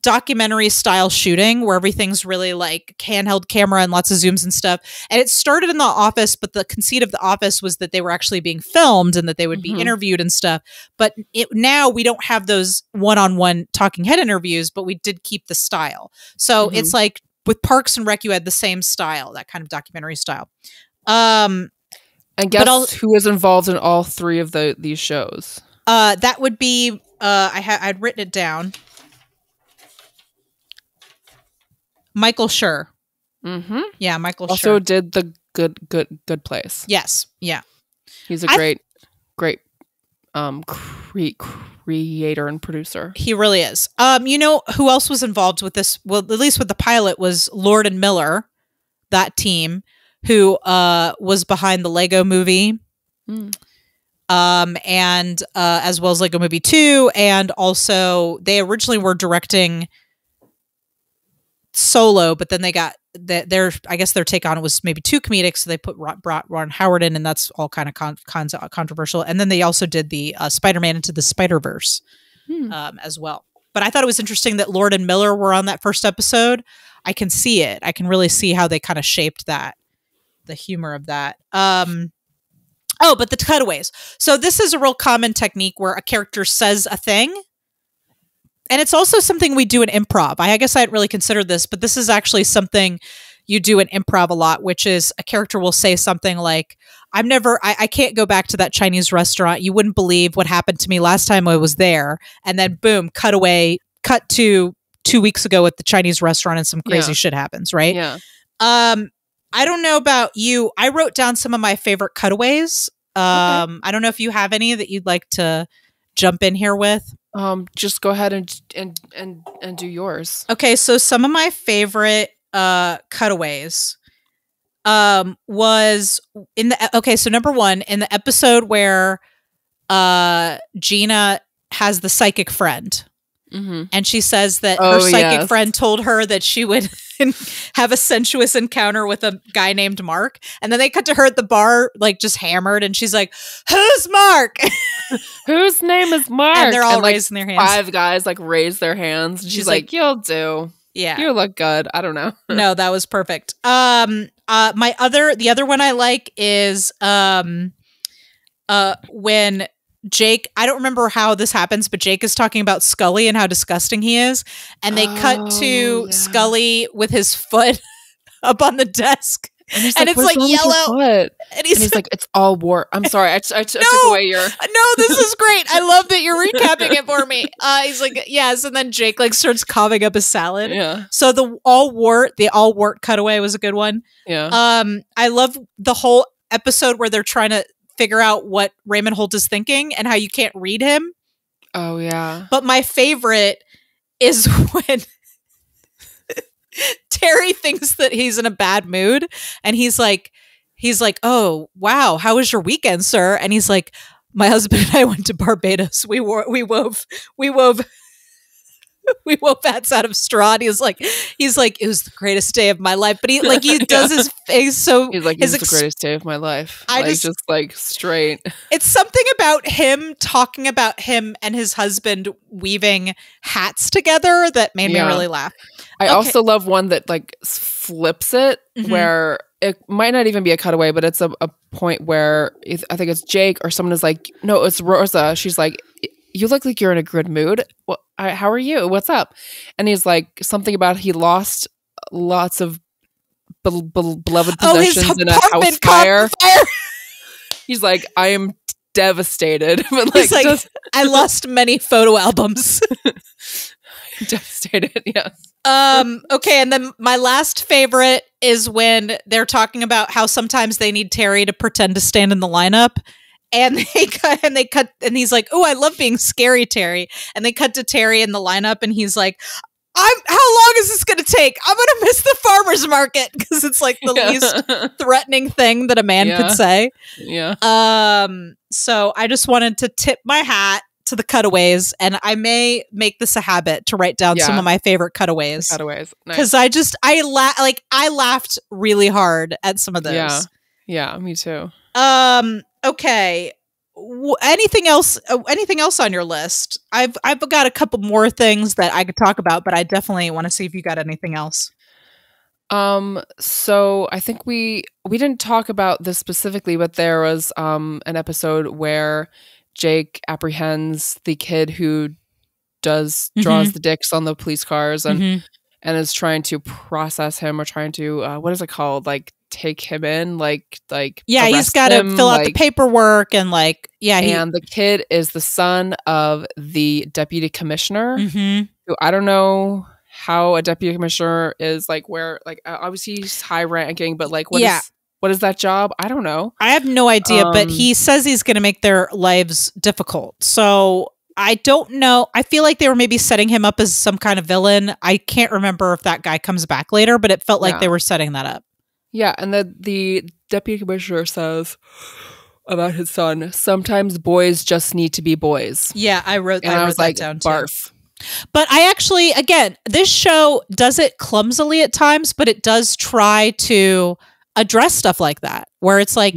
documentary style shooting where everything's really like handheld camera and lots of zooms and stuff. And it started in The Office, but the conceit of The Office was that they were actually being filmed and that they would be interviewed and stuff. But now we don't have those one-on-one talking head interviews, but we did keep the style. So it's like with Parks and Rec, you had the same style, that kind of documentary style. And guess who is involved in all three of these shows? That would be I'd written it down. Michael Schur. Yeah, Michael Schur. Also did the Good Place. Yes. Yeah. He's a great creator and producer. He really is. You know who else was involved with this? Well, at least with the pilot was Lord and Miller, that team who was behind the Lego Movie. And as well as Lego Movie 2, and also they originally were directing Solo, but then they got I guess their take on it was maybe too comedic, so they brought Ron Howard in, and that's all kind of controversial. And then they also did the Spider-Man Into the Spider-Verse as well. But I thought it was interesting that Lord and Miller were on that first episode. I can see it. I can really see how they kind of shaped the humor of that. Oh, but the cutaways. So this is a real common technique where a character says a thing. And it's also something we do in improv. I guess I hadn't really considered this, but this is actually something you do in improv a lot, which is a character will say something like, I can't go back to that Chinese restaurant. You wouldn't believe what happened to me last time I was there. And then boom, cut to 2 weeks ago at the Chinese restaurant and some crazy shit happens, right? Yeah. I don't know about you. I wrote down some of my favorite cutaways. I don't know if you have any that you'd like to jump in here with. Just go ahead and do yours. Okay, so some of my favorite cutaways was so number one, in the episode where Gina has the psychic friend. And she says that her psychic friend told her that she would have a sensuous encounter with a guy named Mark. And then they cut to her at the bar, like just hammered. And she's like, "Who's Mark? Whose name is Mark?" And they're all raising their hands. 5 guys like raise their hands. And she's like, "You'll do. Yeah. You look good." I don't know. No, that was perfect. The other one I like is when Jake, I don't remember how this happens, but Jake is talking about Scully and how disgusting he is. And they cut to Scully with his foot up on the desk. And he's like, it's like yellow. And he's like, it's all war. I'm sorry. I took away your. No, this is great. I love that you're recapping it for me. He's like, yes. And then Jake like starts coughing up a salad. Yeah. So the all wart cutaway was a good one. Yeah. I love the whole episode where they're trying to figure out what Raymond Holt is thinking and how you can't read him. Oh, yeah. But my favorite is when Terry thinks that he's in a bad mood and he's like, oh, wow, how was your weekend, sir? And he's like, my husband and I went to Barbados. We wove hats out of straw. And he's like, it was the greatest day of my life. But he does his face so. He's like, it was the greatest day of my life. Just like straight. It's something about him talking about him and his husband weaving hats together that made me really laugh. I also love one that like flips it where it might not even be a cutaway, but it's a point where I think it's Jake or someone is like, no, it's Rosa. She's like, you look like you're in a good mood. Well, how are you? What's up? And he's like, something about he lost lots of beloved possessions in a house fire. He's like, I am devastated. But he's like, I lost many photo albums. Devastated, yes. Okay, and then my last favorite is when they're talking about how sometimes they need Terry to pretend to stand in the lineup. And they cut, and he's like, "Oh, I love being scary, Terry." And they cut to Terry in the lineup, and he's like, how long is this going to take? I'm going to miss the farmer's market because it's like the least threatening thing that a man could say. Yeah. So I just wanted to tip my hat to the cutaways, and I may make this a habit to write down some of my favorite cutaways. Because I laughed really hard at some of those. Yeah, me too. Okay. Anything else on your list? I've got a couple more things that I could talk about, but I definitely want to see if you got anything else. So I think we didn't talk about this specifically, but there was an episode where Jake apprehends the kid who draws the dicks on the police cars and is trying to process him or trying to what is it called? Like take him in, like he's got to fill out the paperwork and and the kid is the son of the deputy commissioner who I don't know how a deputy commissioner is obviously he's high ranking, but what is that job? I don't know. I have no idea, but he says he's going to make their lives difficult. So I don't know. I feel like they were maybe setting him up as some kind of villain. I can't remember if that guy comes back later, but it felt like they were setting that up. Yeah, and the deputy commissioner says about his son, sometimes boys just need to be boys. Yeah, I wrote that down too. Barf. But I actually, again, this show does it clumsily at times, but it does try to address stuff like that, where it's like,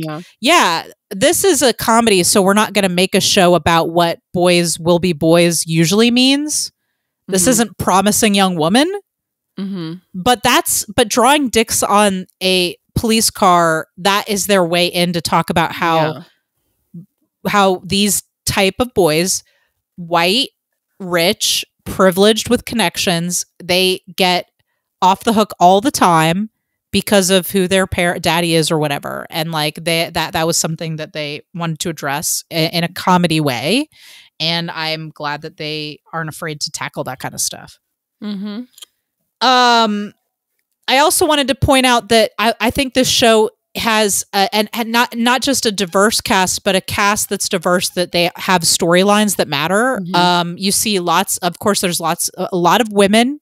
this is a comedy, so we're not going to make a show about what boys will be boys usually means. This isn't Promising Young Woman. But drawing dicks on a police car, that is their way in to talk about how these type of boys, white, rich, privileged with connections, they get off the hook all the time because of who their daddy is or whatever. And like that was something that they wanted to address in a comedy way. And I'm glad that they aren't afraid to tackle that kind of stuff. I also wanted to point out that I think this show has and not just a diverse cast, but a cast that's diverse, that they have storylines that matter. You see there's a lot of women.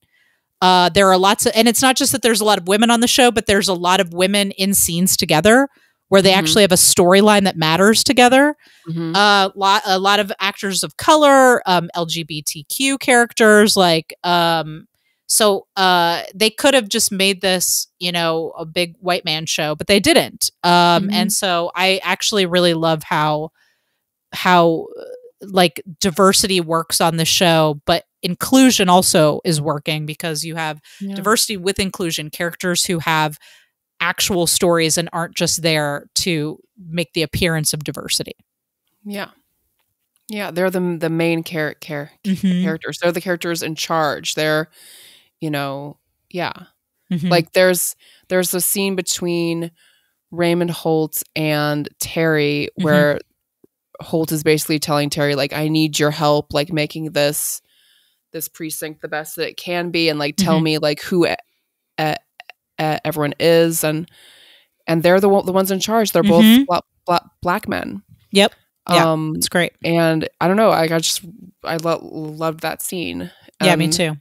There are lots of, and it's not just that there's a lot of women on the show, but there's a lot of women in scenes together where they actually have a storyline that matters together. A lot of actors of color, LGBTQ characters, so they could have just made this, a big white man show, but they didn't. And so I actually really love how diversity works on the show, but inclusion also is working because you have diversity with inclusion, characters who have actual stories and aren't just there to make the appearance of diversity. Yeah. Yeah, they're the main characters. They're the characters in charge. They're, yeah. Like there's a scene between Raymond Holt and Terry where Holt is basically telling Terry, like, I need your help, like, making this precinct the best that it can be, and like tell me like who everyone is, and they're the ones in charge. They're both black men. Yep. Yeah, it's great. And I don't know, I loved that scene. Yeah, me too.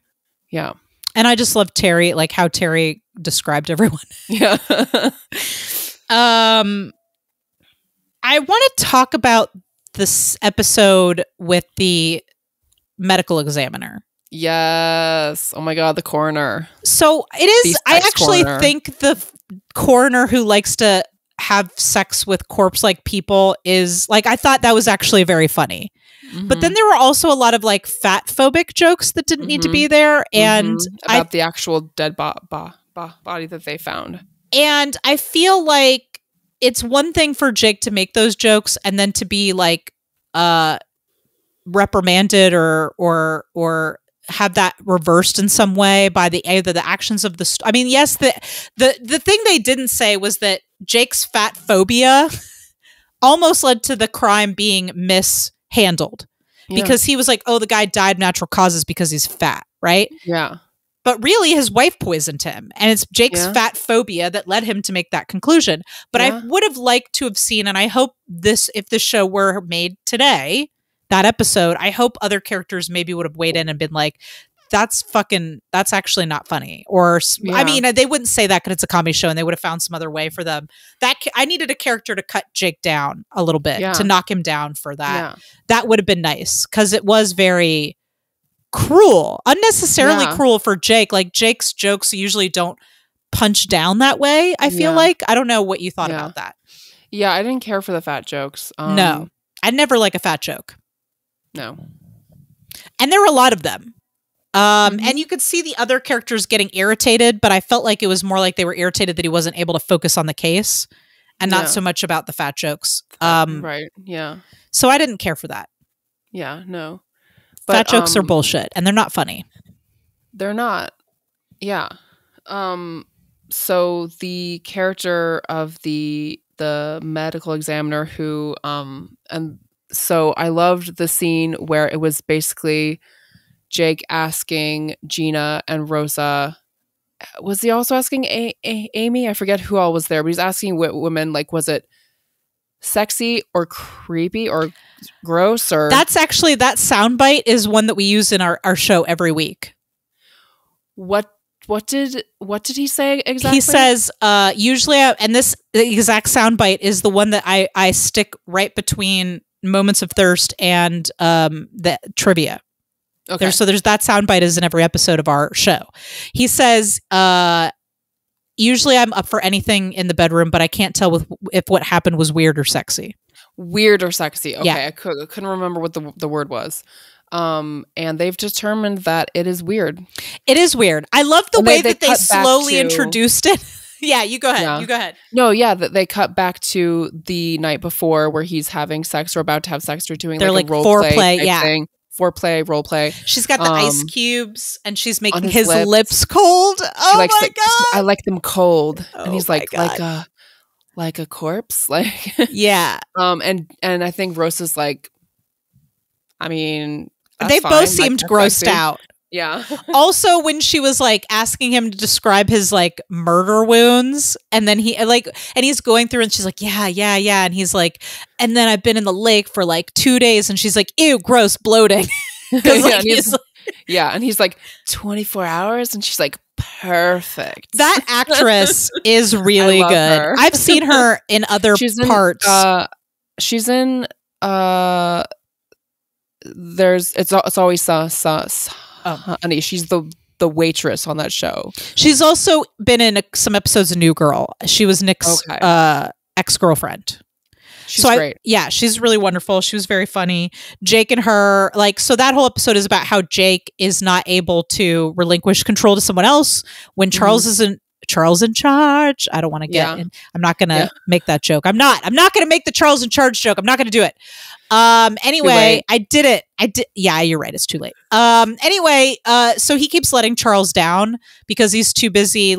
Yeah. And I just love Terry, like how Terry described everyone. Yeah. I want to talk about this episode with the medical examiner. Yes. Oh my God, the coroner. So it is, I actually think the coroner who likes to have sex with corpse-like people is, like, I thought that was actually very funny. But then there were also a lot of like fat phobic jokes that didn't need to be there. And about the actual dead body that they found. And I feel like it's one thing for Jake to make those jokes and then to be like reprimanded or have that reversed in some way by either the actions of the I mean, yes, the thing they didn't say was that Jake's fat phobia almost led to the crime being mishandled because he was like, oh, the guy died of natural causes because he's fat, right? Yeah. But really, his wife poisoned him, and it's Jake's fat phobia that led him to make that conclusion. But I would have liked to have seen, and I hope if this show were made today, that episode, I hope other characters maybe would have weighed in and been like, that's actually not funny. Or, I mean, they wouldn't say that because it's a comedy show and they would have found some other way for them. I needed a character to cut Jake down a little bit, to knock him down for that. Yeah. That would have been nice because it was very cruel, unnecessarily cruel for Jake. Like, Jake's jokes usually don't punch down that way, I feel like. I don't know what you thought about that. Yeah, I didn't care for the fat jokes. No, I never like a fat joke. No. And there were a lot of them. And you could see the other characters getting irritated, but I felt like it was more like they were irritated that he wasn't able to focus on the case and not so much about the fat jokes. Right. Yeah. So I didn't care for that. Yeah, no. But, fat jokes are bullshit and they're not funny. They're not. Yeah. So the character of the medical examiner who and so I loved the scene where it was basically Jake asking Gina and Rosa. Was he also asking Amy? I forget who all was there, but he's asking women, like, was it sexy or creepy or gross? Or that's actually, that soundbite is one that we use in our show every week. What did he say exactly? He says, usually, and the exact soundbite is the one that I stick right between Moments of Thirst and the trivia. Okay. So there's that soundbite is in every episode of our show. He says, usually I'm up for anything in the bedroom, but I can't tell if what happened was weird or sexy. Weird or sexy. Okay. Yeah. I couldn't remember what the word was. And they've determined that it is weird. It is weird. I love the way that they slowly introduced it. Yeah, you go ahead. Yeah. You go ahead. No, yeah, that they cut back to the night before where he's having sex or about to have sex or doing like a role foreplay thing. Foreplay, role play. She's got the ice cubes and she's making his lips cold. Oh my God. I like them cold. Oh, and he's like a corpse. Like, yeah. And I think Rosa's like, I mean, they both seemed grossed out. Yeah. Also, when she was like asking him to describe his like murder wounds, and then he's going through, and she's like, yeah. And he's like, and then I've been in the lake for like 2 days, and she's like, ew, gross, bloating. And he's like 24 hours, and she's like, perfect. That actress is really good. Her. I've seen her in other parts. She's in it's always honey, she's the waitress on that show. She's also been in some episodes of New Girl. She was Nick's ex-girlfriend. She's great. She's really wonderful. She was very funny. Jake and her, so that whole episode is about how Jake is not able to relinquish control to someone else when Charles isn't Charles in charge. I don't want to get in. I'm not going to make that joke. I'm not going to make the Charles in charge joke. I'm not going to do it. Anyway, I did it. Yeah, you're right. It's too late. Anyway, so he keeps letting Charles down because he's too busy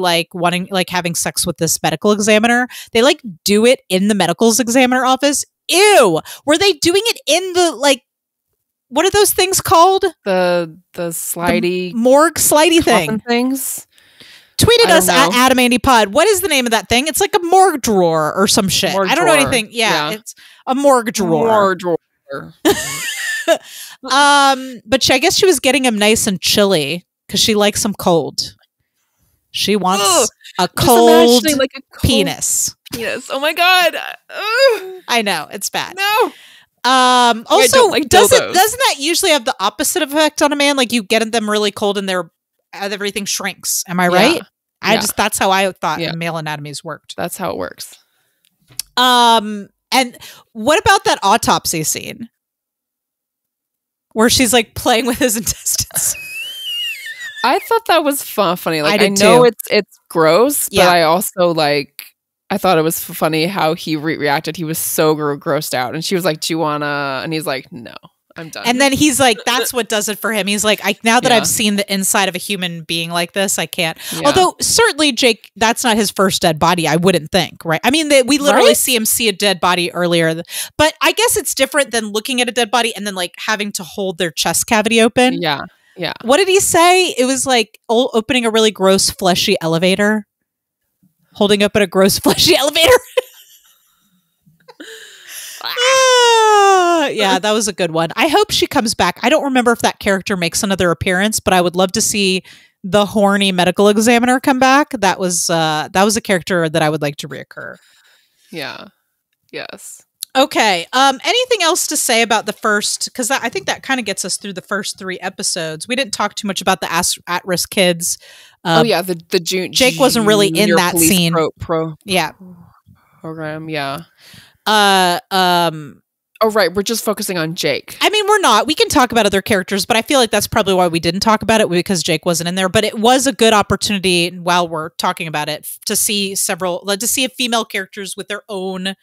having sex with this medical examiner. They do it in the medical examiner office. Ew. Were they doing it in the what are those things called? The slidey morgue slidey things. Tweeted us at Adam Andy Pod. What is the name of that thing? It's like a morgue drawer or some shit. I don't know anything. Yeah, it's a morgue drawer. But I guess she was getting him nice and chilly because she likes him cold. She wants a cold penis. Oh my god! I know, it's bad. No. Also, doesn't that usually have the opposite effect on a man? Like you get them really cold and everything shrinks. Am I right? That's how I thought male anatomies worked. That's how it works. And what about that autopsy scene where she's playing with his intestines? I thought that was funny. I know it's gross, but I also I thought it was funny how he reacted. He was so grossed out, and she was like, "Do you wanna?" And he's like, "No, I'm done." And then he's like, "That's what does it for him." He's like, "Now that I've seen the inside of a human being like this, I can't." Yeah. Although certainly Jake, that's not his first dead body. I wouldn't think, right? I mean, we literally see him see a dead body earlier, but I guess it's different than looking at a dead body and then having to hold their chest cavity open. Yeah, yeah. What did he say? It was opening a really gross, fleshy elevator. Holding up at a gross, fleshy elevator. Yeah, that was a good one. I hope she comes back. I don't remember if that character makes another appearance, but I would love to see the horny medical examiner come back. That was a character that I would like to reoccur. Yeah. Yes. Okay. Anything else to say about the first? Because I think that kind of gets us through the first 3 episodes. We didn't talk too much about the at-risk kids. The June. Jake wasn't really in that scene. Program. Yeah. Oh, right. We're just focusing on Jake. I mean, we're not. We can talk about other characters, but I feel like that's probably why we didn't talk about it because Jake wasn't in there. But it was a good opportunity while we're talking about it to see a female characters with their own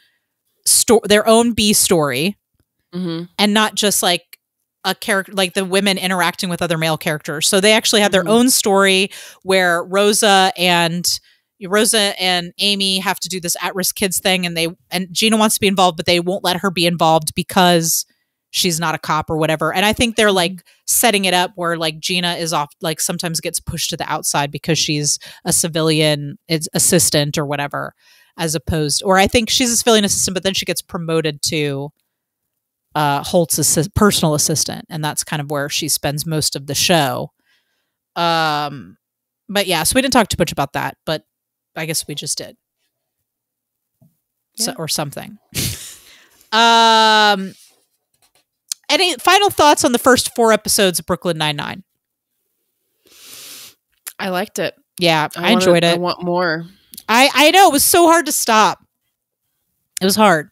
B story, and not just a character the women interacting with other male characters. So they actually had their own story where Rosa and Amy have to do this at-risk kids thing, and Gina wants to be involved, but they won't let her be involved because she's not a cop or whatever. And I think they're setting it up where Gina is off, sometimes gets pushed to the outside because she's a civilian assistant or whatever, or I think she's a civilian assistant, but then she gets promoted to Holt's personal assistant, and that's kind of where she spends most of the show. But yeah, so we didn't talk too much about that, but I guess we just did. Yeah. Or something. Any final thoughts on the first 4 episodes of Brooklyn Nine-Nine? I liked it. Yeah, I enjoyed it. I want more. I know, it was so hard to stop. It was hard.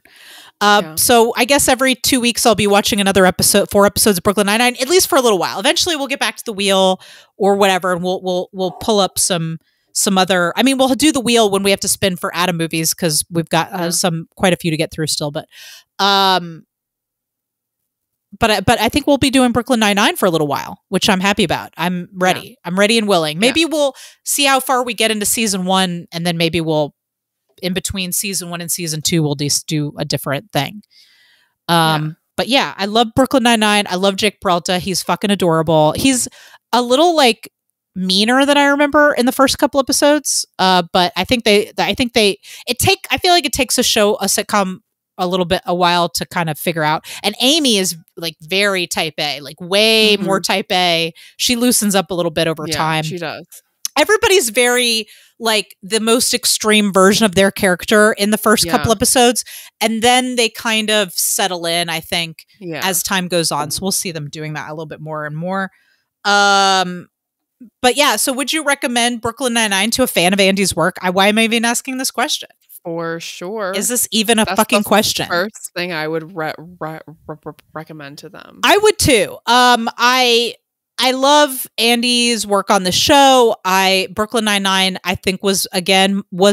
So I guess every 2 weeks I'll be watching 4 episodes of Brooklyn Nine-Nine, at least for a little while. Eventually we'll get back to the wheel or whatever, and we'll pull up some other. I mean, we'll do the wheel when we have to spin for Adam movies because we've got quite a few to get through still. But I think we'll be doing Brooklyn Nine-Nine for a little while, which I'm happy about. I'm ready. Yeah. I'm ready and willing. Maybe we'll see how far we get into season 1, and then maybe we'll, in between season 1 and season 2, we'll just do a different thing. But yeah, I love Brooklyn Nine-Nine. I love Jake Peralta. He's fucking adorable. He's a little meaner than I remember in the first couple episodes. But I think I feel like it takes a sitcom a while to kind of figure out. And Amy is very type A, way more type A. She loosens up a little bit over time. She does. Everybody's very the most extreme version of their character in the first couple episodes. And then they kind of settle in, I think, as time goes on. So we'll see them doing that a little bit more and more. But yeah, so would you recommend Brooklyn Nine-Nine to a fan of Andy's work? Why am I even asking this question? For sure. Is this even a fucking question? First thing I would recommend to them. I would too. I love Andy's work on the show. Brooklyn Nine-Nine, I think was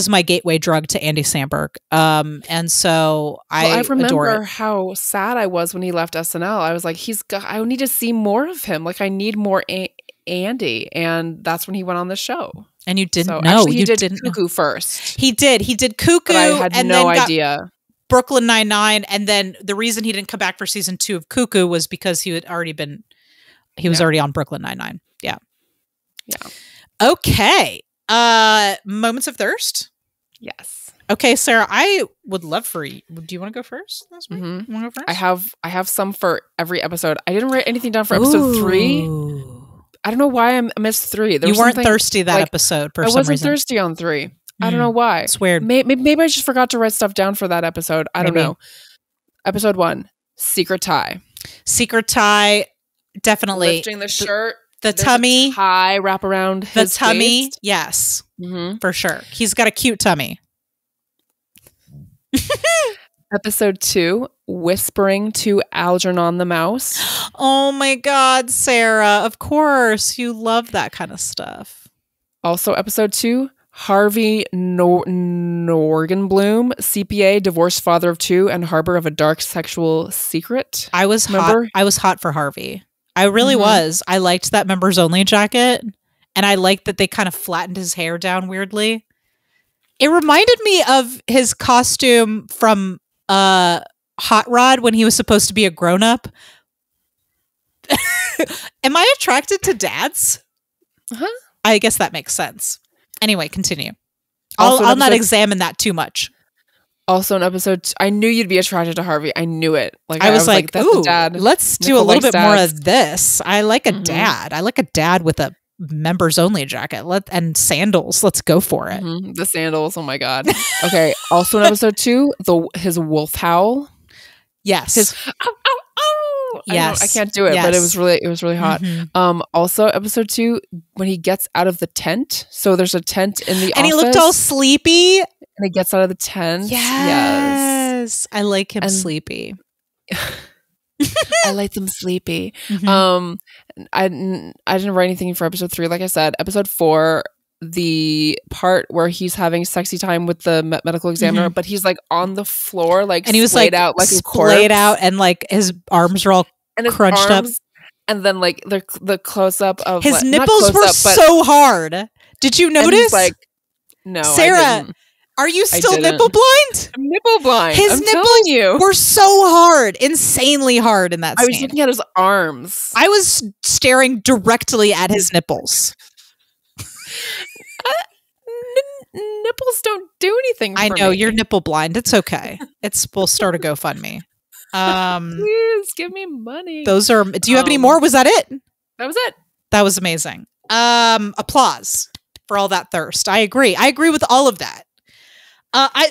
my gateway drug to Andy Samberg. And so I remember how sad I was when he left SNL. I was like, I need to see more of him. Like, I need more Andy. And that's when he went on the show. And you didn't know. Actually, he did Cuckoo first. He did Cuckoo. But I had no idea. Brooklyn Nine-Nine. And then the reason he didn't come back for season 2 of Cuckoo was because he was already on Brooklyn Nine-Nine. Yeah. Yeah. Okay. Moments of thirst? Yes. Okay, Sarah, I would love for you. Do you want to go first this week? Mm-hmm. You want to go first? I have some for every episode. I didn't write anything down for episode 3. I don't know why I missed 3. You weren't thirsty that episode for some reason. I wasn't thirsty on 3. I don't know why. It's weird. Maybe I just forgot to write stuff down for that episode. I don't know. Episode 1, Secret Tie. Secret Tie, definitely. Lifting the shirt. The tummy. Tie wrap around his tummy. waist. Yes. Mm-hmm. For sure. He's got a cute tummy. Episode 2, Whispering to Algernon the Mouse. Oh my God, Sarah. Of course. You love that kind of stuff. Also, episode 2, Harvey Norgenbloom, CPA, divorced father of 2, and harbor of a dark sexual secret. I was hot for Harvey. I really was. I liked that members only jacket, and I liked that they kind of flattened his hair down weirdly. It reminded me of his costume from Hot Rod when he was supposed to be a grown-up. Am I attracted to dads? I guess that makes sense. Anyway, continue. I'll not examine that too much. Also, in episode, I knew you'd be attracted to Harvey. I knew it. I was like, that's ooh, dad. Let's do a little bit more of this. I like a dad. I like a dad with a members only jacket and sandals. Let's go for it. The sandals. Oh my God. Okay. Also in episode 2, his wolf howl. Yes. His ow, ow, ow. Yes. I can't do it, but it was really hot. Also episode 2, when he gets out of the tent. So there's a tent in the office. And he looked all sleepy. And he gets out of the tent. Yes. I like him sleepy. I like them sleepy. I didn't write anything for episode 3. Like I said, episode 4, the part where he's having sexy time with the medical examiner, but he's like on the floor, like, and he was like out, like splayed out, and like his arms are all crunched up, and then like the close up of his nipples were so hard. Did you notice? Like, no, Sarah. Are you still nipple blind? I'm nipple blind. His nipples were so hard, insanely hard in that scene. I was looking at his arms. I was staring directly at his nipples. Nipples don't do anything for I know, me. you're nipple blind. It's okay. We'll start a GoFundMe. Please give me money. Do you have any more? Was that it? That was it. That was amazing. Applause for all that thirst. I agree with all of that.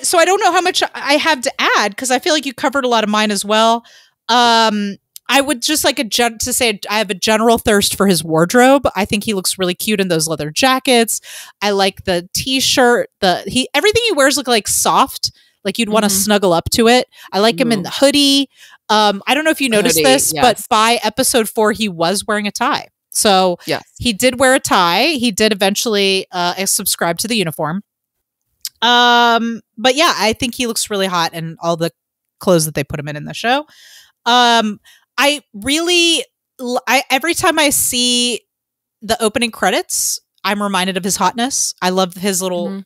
So I don't know how much I have to add because I feel like you covered a lot of mine as well. I would just like to say I have a general thirst for his wardrobe. I think he looks really cute in those leather jackets. I like the t-shirt. Everything he wears look like soft, like you'd want to snuggle up to it. I like him in the hoodie. I don't know if you noticed this, but by episode 4, he was wearing a tie. So he did wear a tie. He did eventually subscribe to the uniform. But yeah, I think he looks really hot in all the clothes that they put him in the show. Every time I see the opening credits, I'm reminded of his hotness. I love his little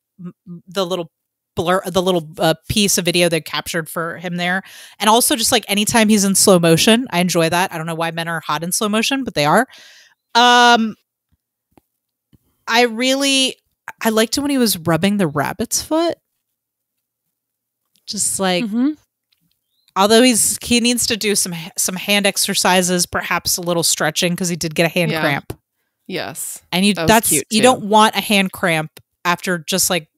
piece of video they captured for him there. And also just like anytime he's in slow motion, I enjoy that. I don't know why men are hot in slow motion, but they are. I liked it when he was rubbing the rabbit's foot. Just like, although he needs to do some hand exercises, perhaps a little stretching because he did get a hand cramp. Yes, and you don't want a hand cramp after just like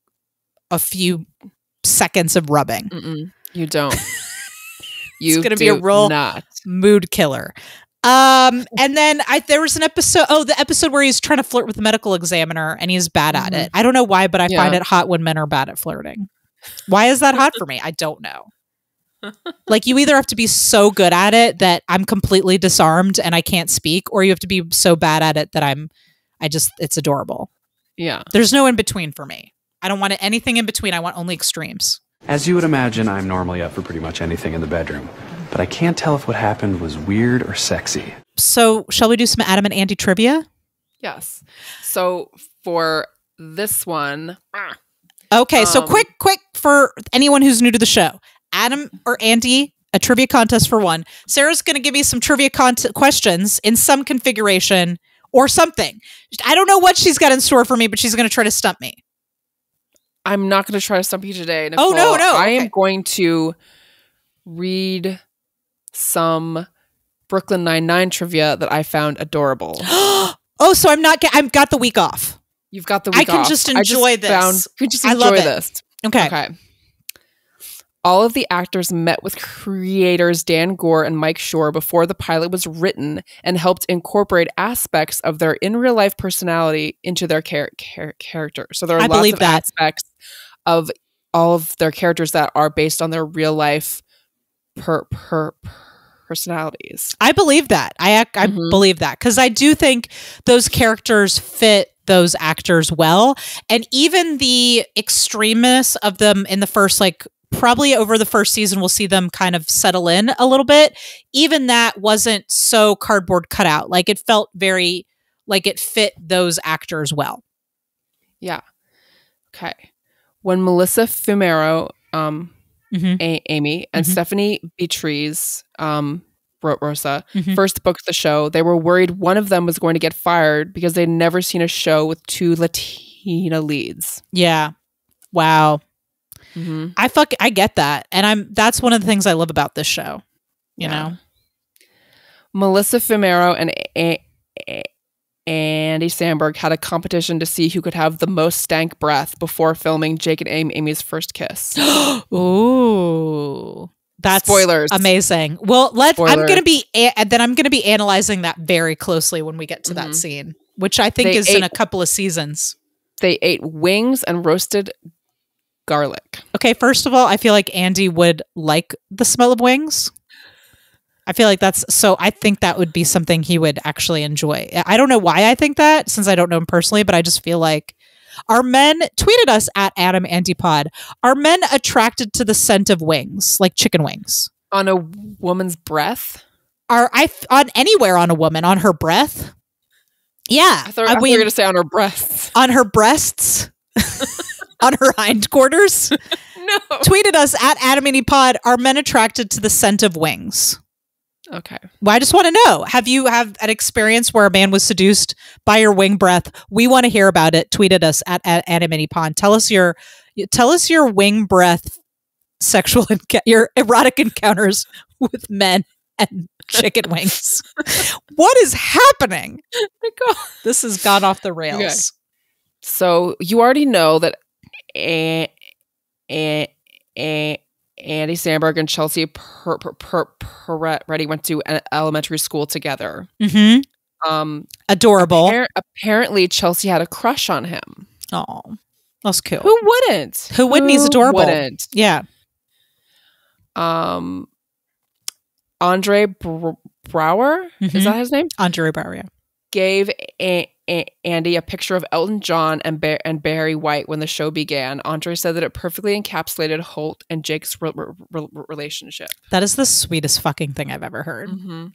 a few seconds of rubbing. You don't. It's going to be a real mood killer. And then there was an episode, the episode where he's trying to flirt with the medical examiner and he's bad at it. I don't know why, but I find it hot when men are bad at flirting. Why is that hot for me? I don't know. Like, you either have to be so good at it that I'm completely disarmed and I can't speak, or you have to be so bad at it that it's adorable. Yeah. There's no in between for me. I don't want anything in between. I want only extremes. As you would imagine, I'm normally up for pretty much anything in the bedroom, but I can't tell if what happened was weird or sexy. So, shall we do some Adam and Andy trivia? Yes. So, for this one... Okay, so quick for anyone who's new to the show. Adam or Andy, a trivia contest for one. Sarah's going to give me some trivia questions in some configuration or something. I don't know what she's got in store for me, but she's going to try to stump me. I'm not going to try to stump you today, Nicole. Oh, no. I am going to read some Brooklyn Nine-Nine trivia that I found adorable. Oh, so I've got the week off. You've got the week off. I can just enjoy this. You can just enjoy this. Okay. All of the actors met with creators Dan Gore and Mike Shore before the pilot was written and helped incorporate aspects of their in real life personality into their character. So there are lots of aspects of all of their characters that are based on their real life personalities. I believe that. I believe that because I do think those characters fit those actors well, and even the extremists of them in the first, like, probably over the first season, we'll see them kind of settle in a little bit. Even that wasn't so cardboard cutout. Like, it felt very like it fit those actors well. Yeah. Okay. When Melissa Fumero, Amy, and Stephanie Beatriz, Rosa, first booked the show, they were worried one of them was going to get fired because they'd never seen a show with two Latina leads. Yeah. Wow. I get that. And that's one of the things I love about this show. You know? Melissa Fumero and Andy Samberg had a competition to see who could have the most stank breath before filming Jake and Amy's first kiss. Ooh. That's spoilers. Amazing. Well, I'm going to be analyzing that very closely when we get to that scene, which I think is in a couple of seasons. They ate wings and roasted garlic. Okay, first of all, I feel like Andy would like the smell of wings. I feel like I think that would be something he would actually enjoy. I don't know why I think that, since I don't know him personally, but I just feel like are men, tweeted us at Adam Andy Pod, are men attracted to the scent of wings, like chicken wings? On a woman's breath? On anywhere on a woman, on her breath? Yeah. I thought you were going to say on her breasts. On her breasts? On her hindquarters? No. Tweeted us at Adam Andy Pod, are men attracted to the scent of wings? Okay. Well, I just want to know, have you an experience where a man was seduced by your wing breath? We want to hear about it. Tweet at us at Adam Andy Pod. Tell us your wing breath your erotic encounters with men and chicken wings. What is happening? This has gone off the rails. Okay. So you already know that Andy Samberg and Chelsea Peretti went to an elementary school together. Adorable. Apparently, Chelsea had a crush on him. Oh, that's cute. Who wouldn't? Who wouldn't? He's adorable. Wouldn't? Yeah. Andre Brower, is that his name? Andre Brower, yeah. Gave Andy a picture of Elton John and Barry White when the show began. Andre said that it perfectly encapsulated Holt and Jake's relationship. That is the sweetest fucking thing I've ever heard.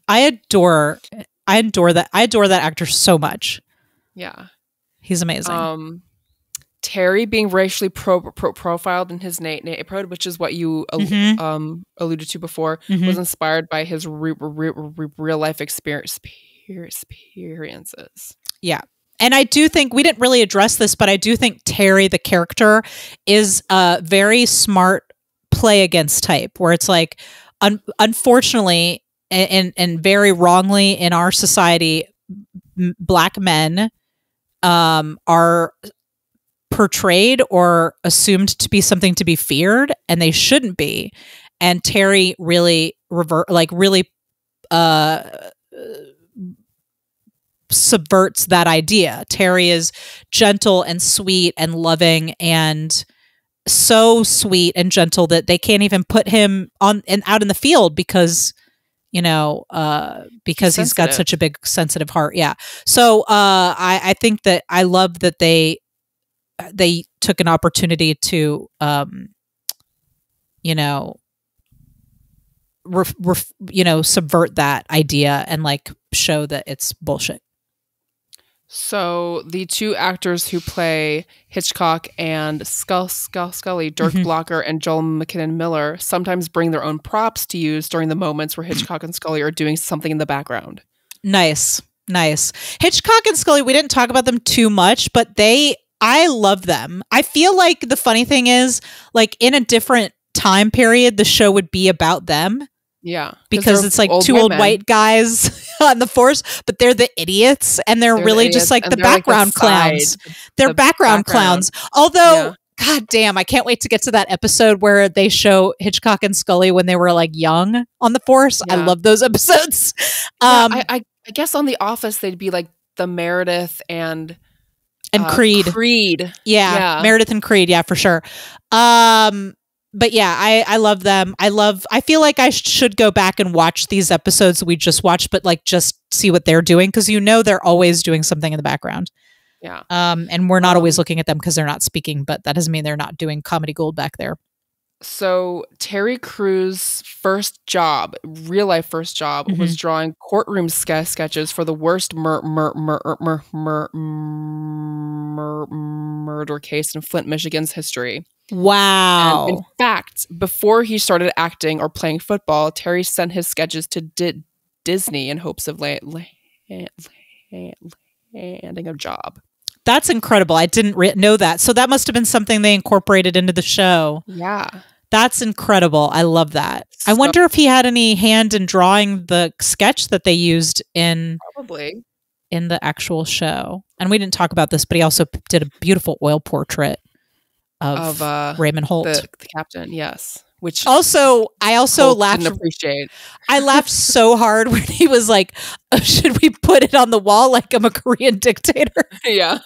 I adore that. I adore that actor so much. Yeah, he's amazing. Terry being racially profiled in his neighborhood, which is what you alluded to before, was inspired by his real life experiences. Yeah. And I do think, we didn't really address this, but I do think Terry, the character, is a very smart play against type, where it's like, unfortunately, and very wrongly in our society, Black men are portrayed or assumed to be something to be feared, and they shouldn't be. And Terry really subverts that idea. Terry is gentle and sweet and loving and so sweet and gentle that they can't even put him on and out in the field because because he's got such a big sensitive heart. Yeah. So I think that I love that they took an opportunity to subvert that idea and like show that it's bullshit. So the two actors who play Hitchcock and Scully, Dirk Blocker and Joel McKinnon Miller, sometimes bring their own props to use during the moments where Hitchcock and Scully are doing something in the background. Nice. Hitchcock and Scully, we didn't talk about them too much, but I love them. I feel like the funny thing is, like, in a different time period, the show would be about them. Yeah. Because it's like two old white guys on the force, but they're the idiots and they're really just like the background clowns. They're background clowns. Although, god damn, I can't wait to get to that episode where they show Hitchcock and Scully when they were like young on the force. Yeah. I love those episodes. I guess on The Office, they'd be like the Meredith and Creed. Yeah, Meredith and Creed. Yeah, for sure. But yeah, I love them. I feel like I should go back and watch these episodes we just watched, but like just see what they're doing because they're always doing something in the background. Yeah. And we're not always looking at them because they're not speaking, but that doesn't mean they're not doing comedy gold back there. So Terry Crews' real life first job, was drawing courtroom sketches for the worst murder case in Flint, Michigan's history. Wow. And in fact, before he started acting or playing football, Terry sent his sketches to Disney in hopes of landing a job. That's incredible. I didn't know that. So that must have been something they incorporated into the show. Yeah. That's incredible. I love that. I wonder if he had any hand in drawing the sketch that they used in the actual show. And we didn't talk about this, but he also did a beautiful oil portrait of Raymond Holt, the captain. Yes. Which I also laughed. Didn't appreciate. I laughed so hard when he was like, "Should we put it on the wall like I'm a Korean dictator?" Yeah.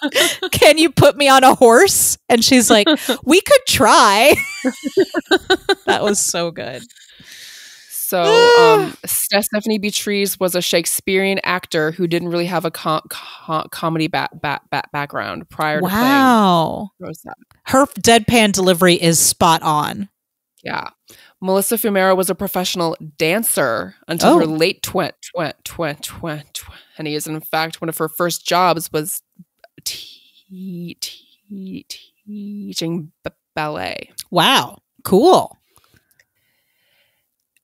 Can you put me on a horse? And she's like, "We could try." That was so good. So, Stephanie Beatrice was a Shakespearean actor who didn't really have a comedy background prior to playing Rosetta. Her deadpan delivery is spot on. Yeah. Melissa Fumero was a professional dancer until her late 20s. In fact, one of her first jobs was teaching ballet. Wow. Cool.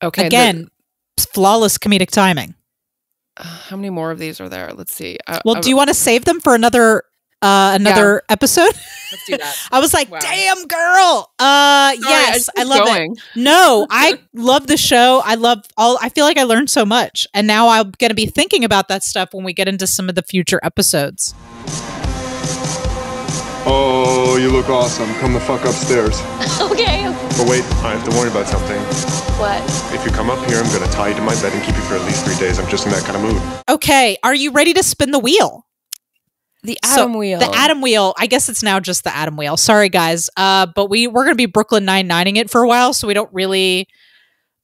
Okay. Again, flawless comedic timing. How many more of these are there? Let's see. Do you want to save them for another episode? Let's do that. I was like, damn girl. Yes, I love it. No, I love the show. I feel like I learned so much. And now I'm going to be thinking about that stuff when we get into some of the future episodes. Oh, you look awesome. Come the fuck upstairs. Okay. But wait, I have to warn you about something. What? If you come up here, I'm going to tie you to my bed and keep you for at least 3 days. I'm just in that kind of mood. Okay, are you ready to spin the wheel? The Adam Wheel. The Adam Wheel. I guess it's now just the Adam Wheel. Sorry, guys. But we're going to be Brooklyn Nine-Nining it for a while, so we don't really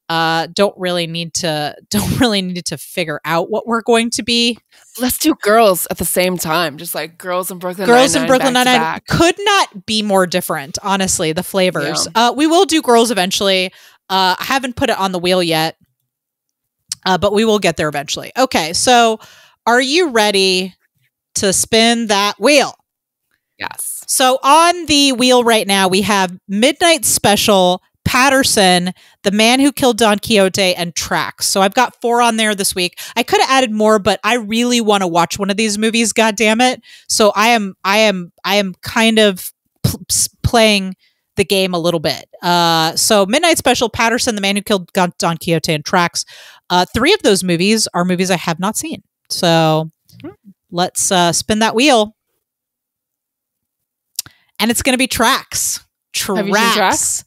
need to figure out what we're going to be. Let's do girls at the same time, just like girls and Brooklyn Nine-Nine. Girls and Brooklyn Nine-Nine could not be more different. Honestly, the flavors. Yeah. We will do girls eventually. I haven't put it on the wheel yet, but we will get there eventually. Okay, so are you ready to spin that wheel? Yes. So on the wheel right now, we have Midnight Special, Patterson, The Man Who Killed Don Quixote, and Tracks. So I've got 4 on there this week. I could have added more, but I really want to watch one of these movies. God damn it! So I am kind of playing the game a little bit. So Midnight Special, Patterson, The Man Who Killed Don Quixote, and Tracks. 3 of those movies are movies I have not seen. So let's spin that wheel. And it's going to be Tracks. Have you seen Tracks?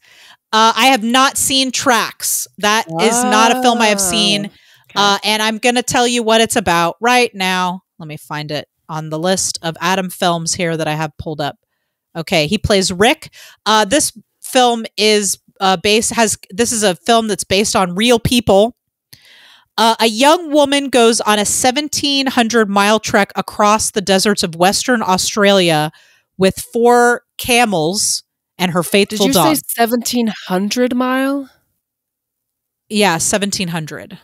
I have not seen Tracks. That is not a film I have seen. Okay. And I'm going to tell you what it's about right now. Let me find it on the list of Adam films here that I have pulled up. Okay, he plays Rick. This film is this is a film that's based on real people. A young woman goes on a 1,700-mile trek across the deserts of Western Australia with 4 camels and her faithful dog. Did you say 1,700 mile? Yeah, 1,700.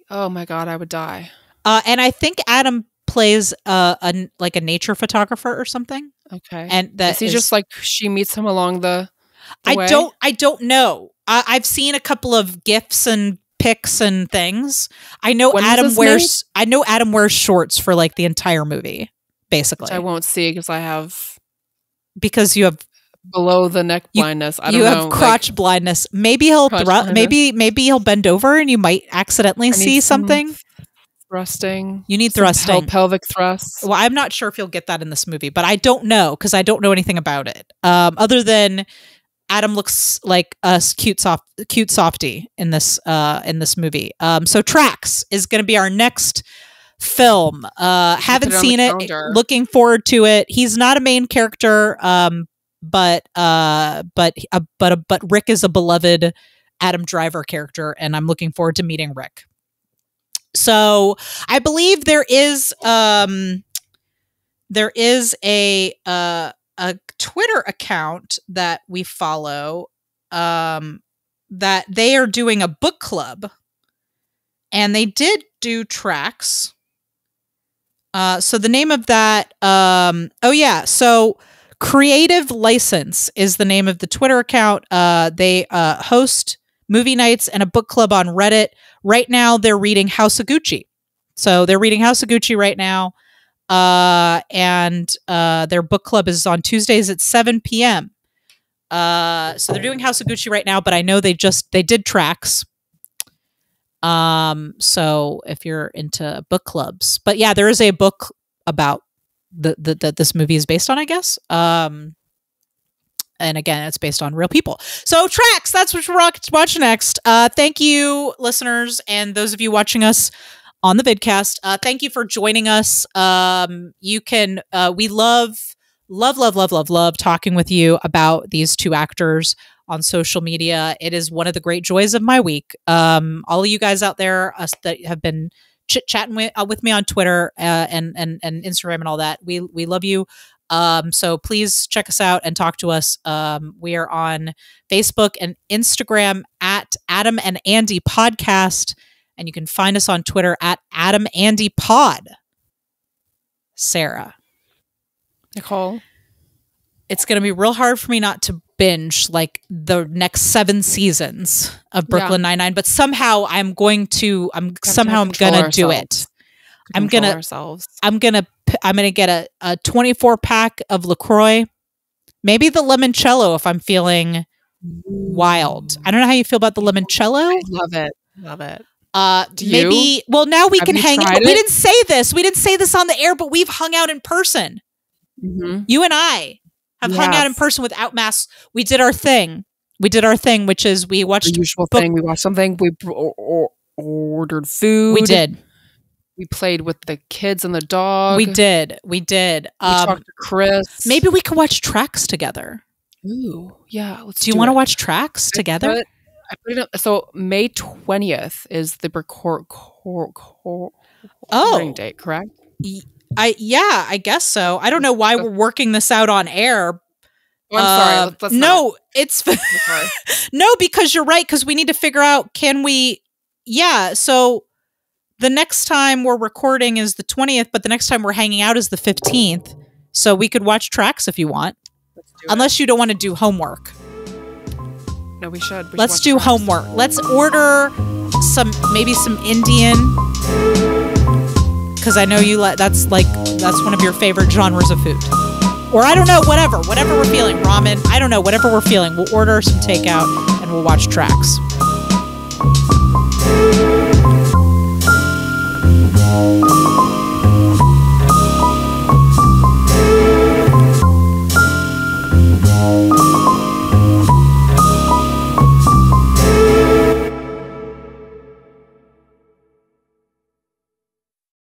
Oh my God, I would die. And I think Adam plays a nature photographer or something. Okay. And that is he just like she meets him along the way? I don't know. I've seen a couple of GIFs and pics and things. I know Adam wears shorts for like the entire movie, basically. Which I won't see because you have below the neck blindness. I don't know. You have crotch blindness. Maybe he'll maybe he'll bend over and you might accidentally see something. Thrusting. You need thrusting. Pelvic thrust. Well, I'm not sure if you'll get that in this movie, but I don't know because I don't know anything about it. Other than Adam looks like a cute softie in this movie. So Tracks is going to be our next film. Haven't seen it. Looking forward to it. He's not a main character, but Rick is a beloved Adam Driver character, and I'm looking forward to meeting Rick. So I believe there is a Twitter account that we follow that they are doing a book club, and they did do Tracks. So the name of that, so Creative License is the name of the Twitter account. They host movie nights and a book club on Reddit. Right now, they're reading House of Gucci. So they're reading House of Gucci right now. And their book club is on Tuesdays at 7 p.m. So they're doing House of Gucci right now, but I know they did Tracks. So if you're into book clubs, but yeah, there is a book about that this movie is based on, I guess. And again, it's based on real people. So Tracks, that's what we're watching next. Thank you, listeners, and those of you watching us on the vidcast. Thank you for joining us. You can, we love talking with you about these two actors on social media. It is one of the great joys of my week. All of you guys out there that have been chit-chatting with me on Twitter and Instagram and all that, we love you. So please check us out and talk to us. We are on Facebook and Instagram at Adam and Andy Podcast, and you can find us on Twitter at Adam Andy Pod. Sarah, Nicole, it's going to be real hard for me not to binge like the next 7 seasons of Brooklyn Nine-Nine, but somehow I'm going to do it. I'm going to get a 24 pack of LaCroix, maybe the limoncello if I'm feeling wild. I don't know how you feel about the limoncello. I love it. Love it. Maybe. Well, now we can hang out. We didn't say this. We didn't say this on the air, but we've hung out in person. Mm-hmm. You and I have hung out in person without masks. We did our thing. Which is we watched the usual thing. We watched something. We ordered food. We did. We played with the kids and the dog. We did. We talked to Chris. Maybe we could watch Tracks together. Ooh, yeah. Do you want to watch Tracks together? I put it up. So May 20th is the recording date, correct? I guess so. I don't know why we're working this out on air. Oh, I'm sorry. It's no, because you're right. Because we need to figure out, can we? Yeah. So the next time we're recording is the 20th, but the next time we're hanging out is the 15th. So we could watch Tracks if you want, unless you don't want to do homework. No, we should. Let's do homework. Let's order maybe some Indian, because I know you that's one of your favorite genres of food. Or I don't know, whatever we're feeling. Ramen, I don't know, whatever we're feeling. We'll order some takeout and we'll watch Tracks.